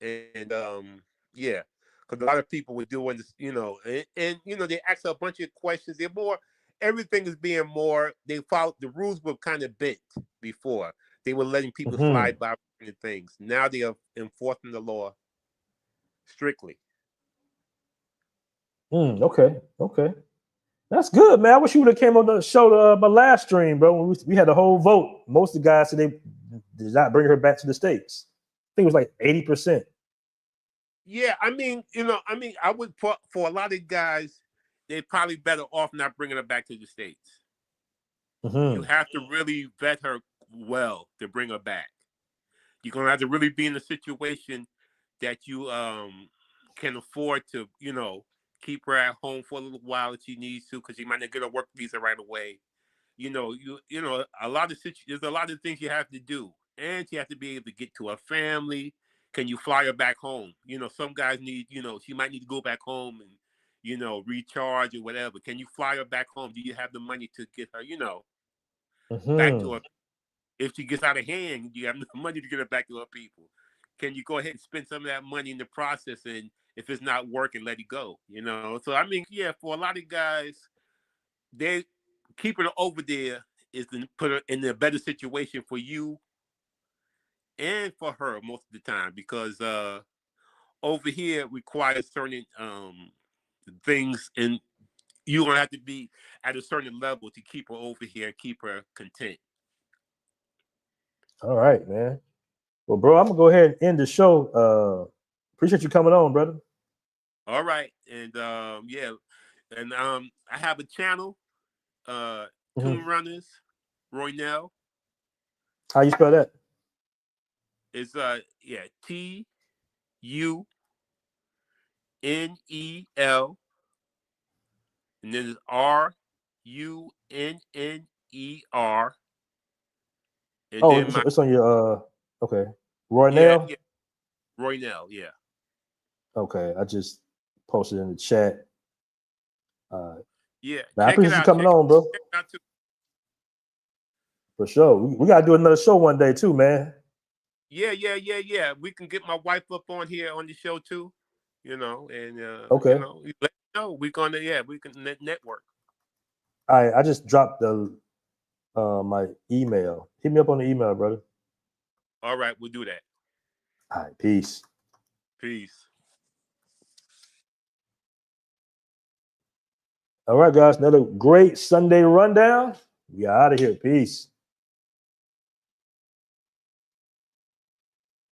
And yeah, because a lot of people were doing this, and they ask a bunch of questions. They're more, everything is being more. They followed the rules were kind of bent before. They were letting people Mm-hmm. slide by things. Now they are enforcing the law strictly. Okay. Okay. That's good, man. I wish you would have came on the show my last stream, bro. When we had a whole vote. Most of the guys said they did not bring her back to the States. I think it was like 80%. Yeah, I mean, I would put for a lot of guys, they're probably better off not bringing her back to the States. You Mm-hmm. have to really vet her well to bring her back. You're gonna have to really be in a situation that you can afford to, keep her at home for a little while if she needs to, because she might not get a work visa right away. A lot of there's a lot of things you have to do, and you have to be able to get to her family. Can you fly her back home? Some guys need, she might need to go back home and, recharge or whatever. Can you fly her back home? Do you have the money to get her, back to her? If she gets out of hand, you have no money to get her back to her people. Can you go ahead and spend some of that money in the process? And if it's not working, let it go. So I mean, yeah, for a lot of guys, they keeping her over there is to put her in a better situation for you and for her most of the time, because over here requires certain things, and you're gonna have to be at a certain level to keep her over here, keep her content. All right, man. Well, bro, I'm gonna go ahead and end the show. Appreciate you coming on, brother. All right, and yeah, and I have a channel, Tune Runners, Roynell. How you spell that? It's TUNNEL, and then it's RUNNER. And Oh, then it's on your okay. Roy yeah, Nail? yeah, Roynell, yeah. Okay, I just posted in the chat. Yeah, Man, I check it appreciate you out. coming on, bro. Check it out too. For sure. We gotta do another show one day too, man. Yeah. We can get my wife up on here on the show too, and Okay. you let me know. We can network. All right, I just dropped the my email. Hit me up on the email, brother. All right, we'll do that. All right, peace. Peace. All right, guys, another great Sunday rundown. We out of here. Peace.